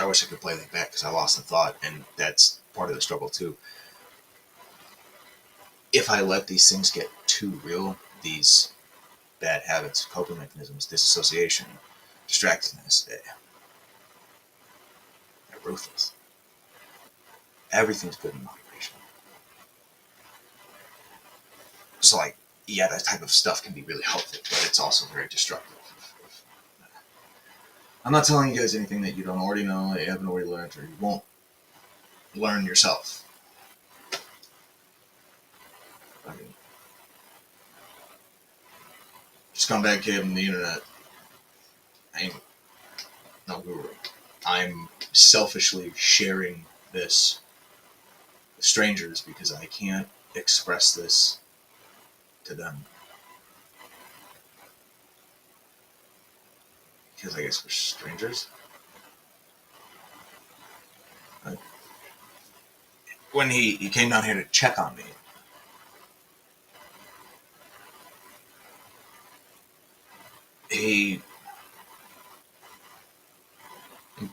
wish I could play that back because I lost the thought, and that's part of the struggle too. If I let these things get too real, these bad habits, coping mechanisms, disassociation, distractedness, they're ruthless. Everything's good in moderation. So, like, yeah, that type of stuff can be really helpful, but it's also very destructive. I'm not telling you guys anything that you don't already know, that you haven't already learned, or you won't learn yourself. I mean, scumbag kid on the internet. I ain't no guru. I'm selfishly sharing this with strangers because I can't express this to them. Because I guess we're strangers. But when he came down here to check on me, he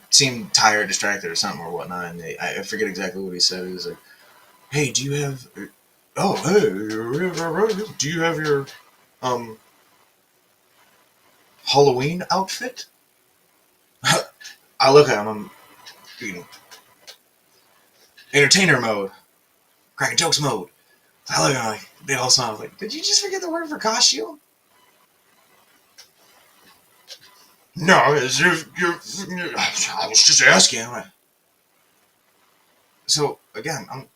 seemed tired, distracted, or something or whatnot. And I forget exactly what he said. He was like, "Hey, do you have? Oh, hey, do you have your um Halloween outfit?" I look at him. I'm, entertainer mode, cracking jokes mode. So I look at him like they all smile. I was like, "Did you just forget the word for costume?" No, I was just asking. So again, I'm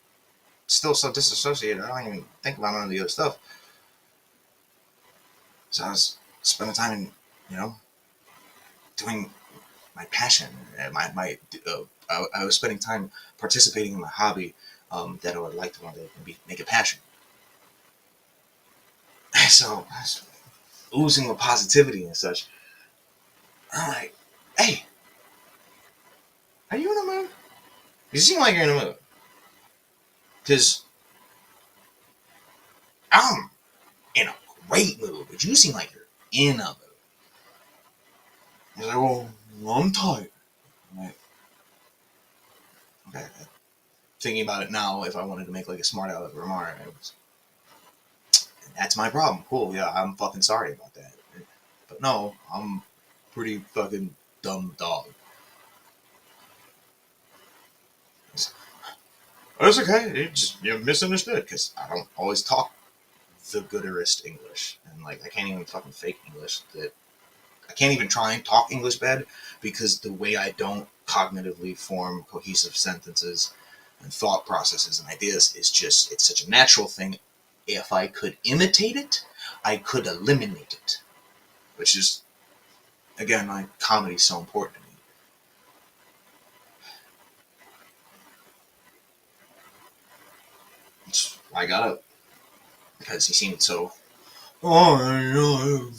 still so disassociated. I don't even think about none of the other stuff. So I was spending time in, you know, doing my passion. I was spending time participating in my hobby that I would like to one day maybe make a passion. So I was oozing with positivity and such. I'm like, hey, are you in a mood? You seem like you're in a mood. Because I'm in a great mood, but you seem like you're in a mood. He's like, well, I'm tired. I'm like, okay. Thinking about it now, if I wanted to make like a smart aleck remark, that's my problem. Cool, yeah, I'm fucking sorry about that. But no, I'm pretty fucking dumb dog. It's okay. You're misunderstood because I don't always talk the gooderest English, and like I can't even fucking fake English. That I can't even try and talk English bad because the way I don't cognitively form cohesive sentences and thought processes and ideas is just, it's such a natural thing. If I could imitate it, I could eliminate it, which is, again, why comedy is so important to me. It's why I got up, because he seemed so, oh, no, you're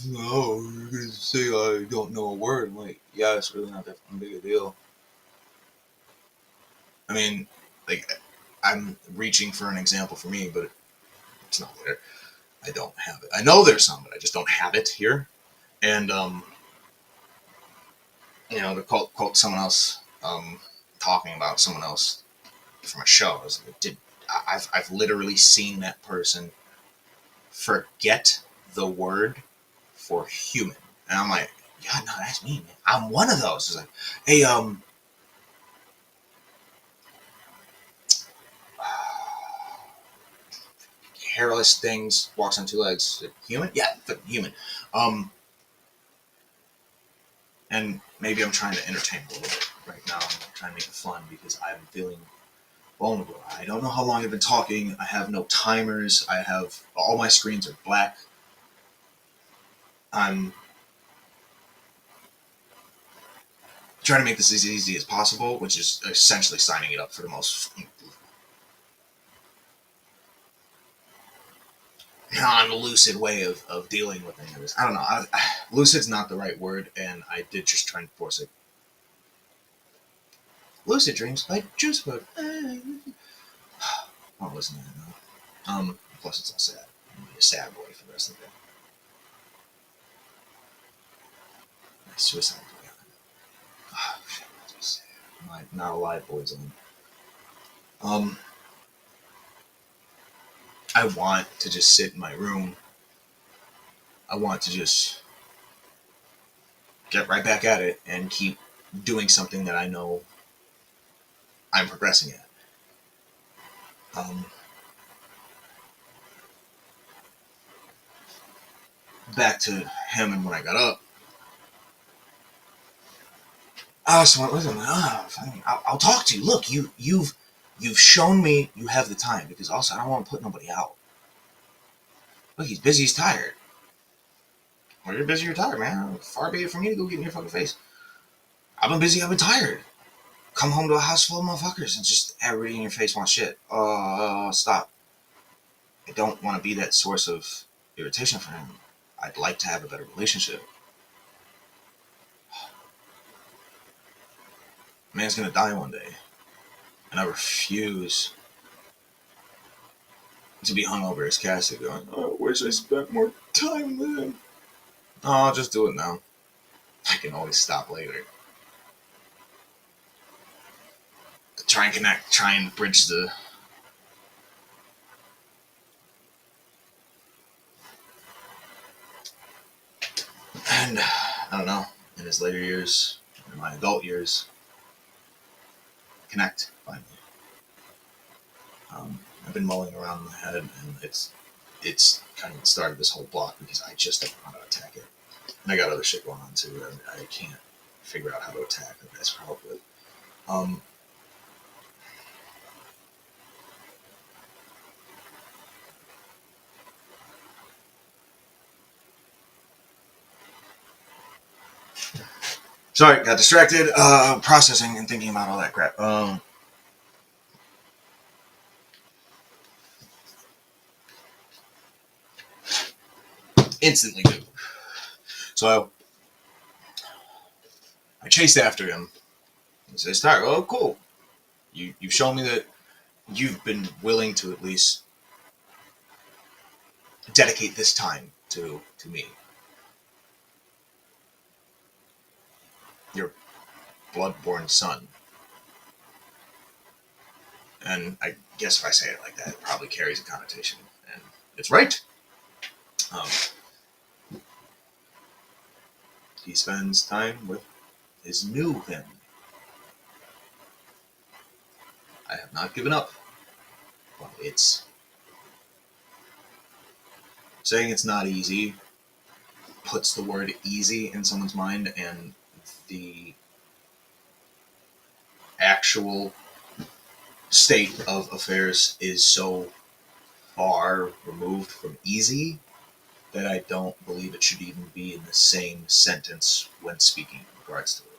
going to say I don't know a word. I'm like, yeah, it's really not that big a deal. I mean, like, I'm reaching for an example for me, but it's not there. I don't have it. I know there's some, but I just don't have it here. And to quote someone else, talking about someone else from a show, I was like, I've literally seen that person forget the word for human, and I'm like, yeah, no, that's me, man. I'm one of those. It's like, hey, hairless things, walks on two legs. Human? Yeah, human. Um, and maybe I'm trying to entertain a little bit right now. I'm trying to make it fun because I'm feeling vulnerable. I don't know how long I've been talking. I have no timers. I have all my screens are black. I'm trying to make this as easy as possible, which is essentially signing it up for the most non-lucid way of dealing with any of this. I don't know. Lucid's not the right word, and I did just try and force it. Lucid dreams like Juice WRLD. I won't listen to that now. Plus it's all sad. I'm gonna be a sad boy for the rest of the day. My suicide boy. Oh, shit, that's so sad. My not alive boys on. Um, I want to just sit in my room. I want to just get right back at it and keep doing something that I know I'm progressing at. Um, Back to him and when I got up. I was like, listen, I'll talk to you. Look, you've shown me you have the time because also I don't want to put nobody out. Look, he's busy, he's tired. Well, you're busy, you're tired, man. Far be it from me to go get in your fucking face. I've been busy, I've been tired. Come home to a house full of motherfuckers and just everybody in your face wants shit. Stop. I don't want to be that source of irritation for him. I'd like to have a better relationship. Man's gonna die one day, and I refuse to be hung over his casket going, oh, I wish I spent more time with him. Oh, I'll just do it now. I can always stop later. Try and connect, try and bridge the. And I don't know, in his later years, in my adult years, connect finally. I've been mulling around in my head, and it's kind of started this whole block because I just don't know how to attack it. And I got other shit going on too that I can't figure out how to attack that ask for help with. Um, Sorry, got distracted. Processing and thinking about all that crap. Instantly do. So I chased after him. He says, "Tyler, oh cool. You've shown me that you've been willing to at least dedicate this time to me. Your blood-born son." And I guess if I say it like that, it probably carries a connotation, and it's right. Um, he spends time with his new him. I have not given up. Well, it's saying it's not easy puts the word easy in someone's mind, and the actual state of affairs is so far removed from easy that I don't believe it should even be in the same sentence when speaking in regards to it.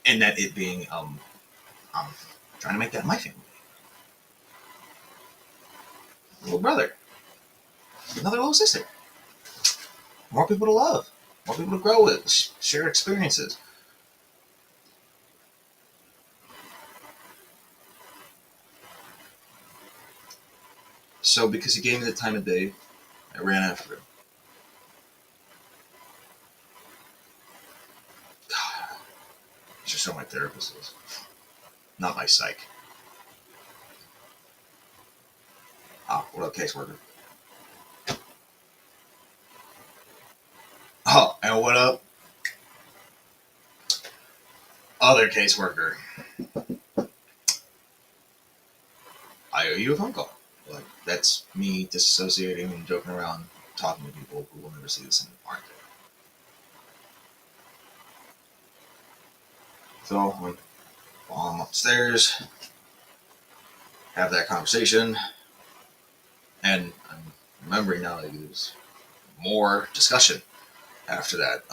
And that it being, I'm trying to make that my family. Little brother, another little sister. More people to love, more people to grow with, share experiences. So because he gave me the time of day, I ran after him. God, it's just what my therapist is, not my psych. Oh, what up, caseworker? Oh, and what up, other caseworker? I give you a phone call. Like, that's me disassociating and joking around, talking to people who will never see this in the market. So while I'm upstairs, have that conversation, and I'm remembering now that there's more discussion after that.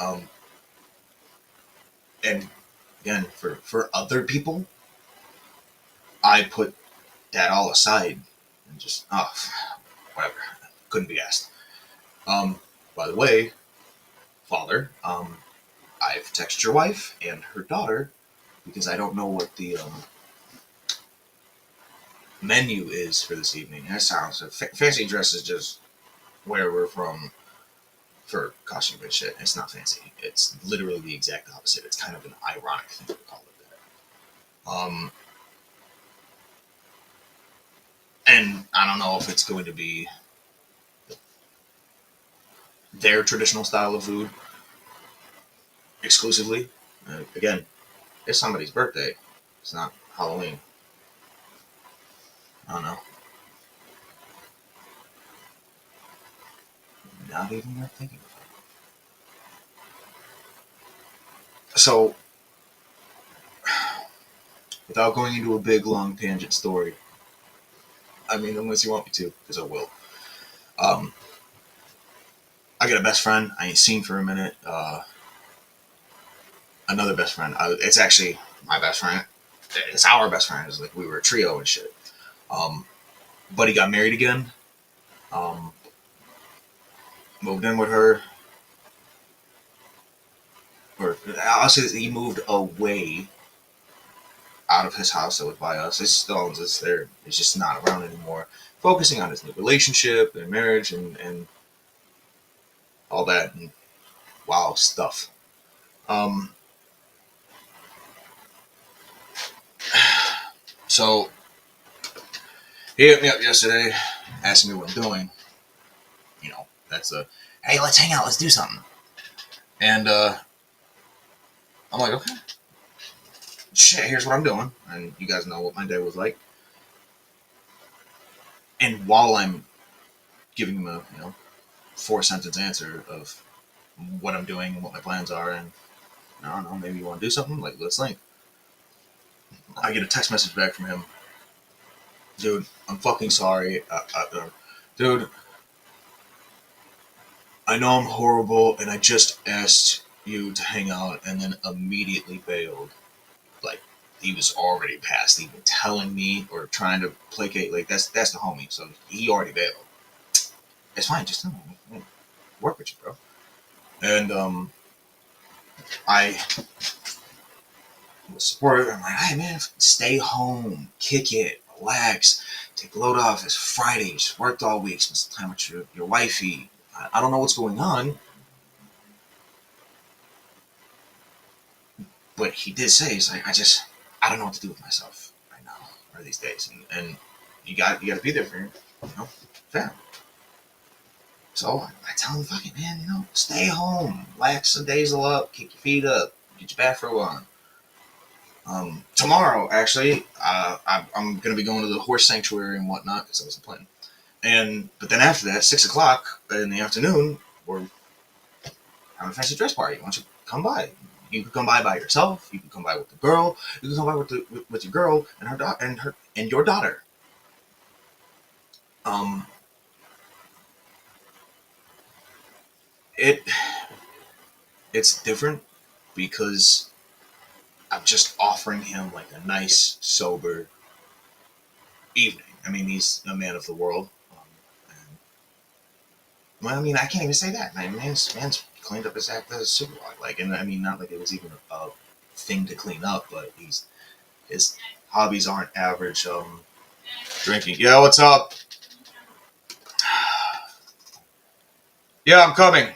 And again, for other people, I put that all aside and just, whatever, couldn't be asked. Um, by the way, father, I've texted your wife and her daughter because I don't know what the menu is for this evening. That sounds fancy dress is just where we're from for costume and shit. It's not fancy. It's literally the exact opposite. It's kind of an ironic thing to call it that. And I don't know if it's going to be their traditional style of food exclusively. Again, it's somebody's birthday. It's not Halloween. I don't know. Not even worth thinking about. So, without going into a big long tangent story, I mean, unless you want me to, because I will. Um, I got a best friend I ain't seen for a minute. Another best friend. It's actually my best friend. It's our best friend. It's like we were a trio and shit. Um, Buddy got married again. Um, Moved in with her, or I'll say that he moved away out of his house that was by us. It still owns us there. He's just not around anymore. Focusing on his new relationship and marriage and all that and wow stuff. Um, so he hit me up yesterday, asking me what I'm doing. You know, that's a hey, let's hang out, let's do something. And I'm like, okay, shit, here's what I'm doing, and you guys know what my day was like. And while I'm giving him a 4 sentence answer of what I'm doing and what my plans are, and I don't know, maybe you want to do something, like let's link. I get a text message back from him, dude. I'm fucking sorry, dude. I know I'm horrible, and I just asked you to hang out, and then immediately bailed. Like he was already past even telling me or trying to placate. Like that's the homie, so he already bailed. It's fine, just work with you, bro. And I was supportive. I'm like, hey man, stay home, kick it, relax, take the load off. It's Friday, you just worked all week, spend some time with your wifey. I don't know what's going on, but he did say he's like, I don't know what to do with myself right now or these days, and you got to be there for your family. So I tell him, fucking man, stay home, relax, some days up, kick your feet up, get your bathrobe on. Tomorrow, actually, I'm gonna be going to the horse sanctuary and whatnot because I wasn't planning. But then after that, 6 o'clock in the afternoon, we're having a fancy dress party. Why don't you come by? You can come by yourself. You can come by with the girl. You can come by with your girl and and your daughter. Um, it it's different because I'm just offering him like a nice, sober evening. I mean, he's a man of the world. And, well, I mean, I can't even say that. Man's cleaned up his act as a super dog. Like, and I mean, not like it was even a thing to clean up, but his hobbies aren't average. Drinking. Yeah, what's up? Yeah, I'm coming.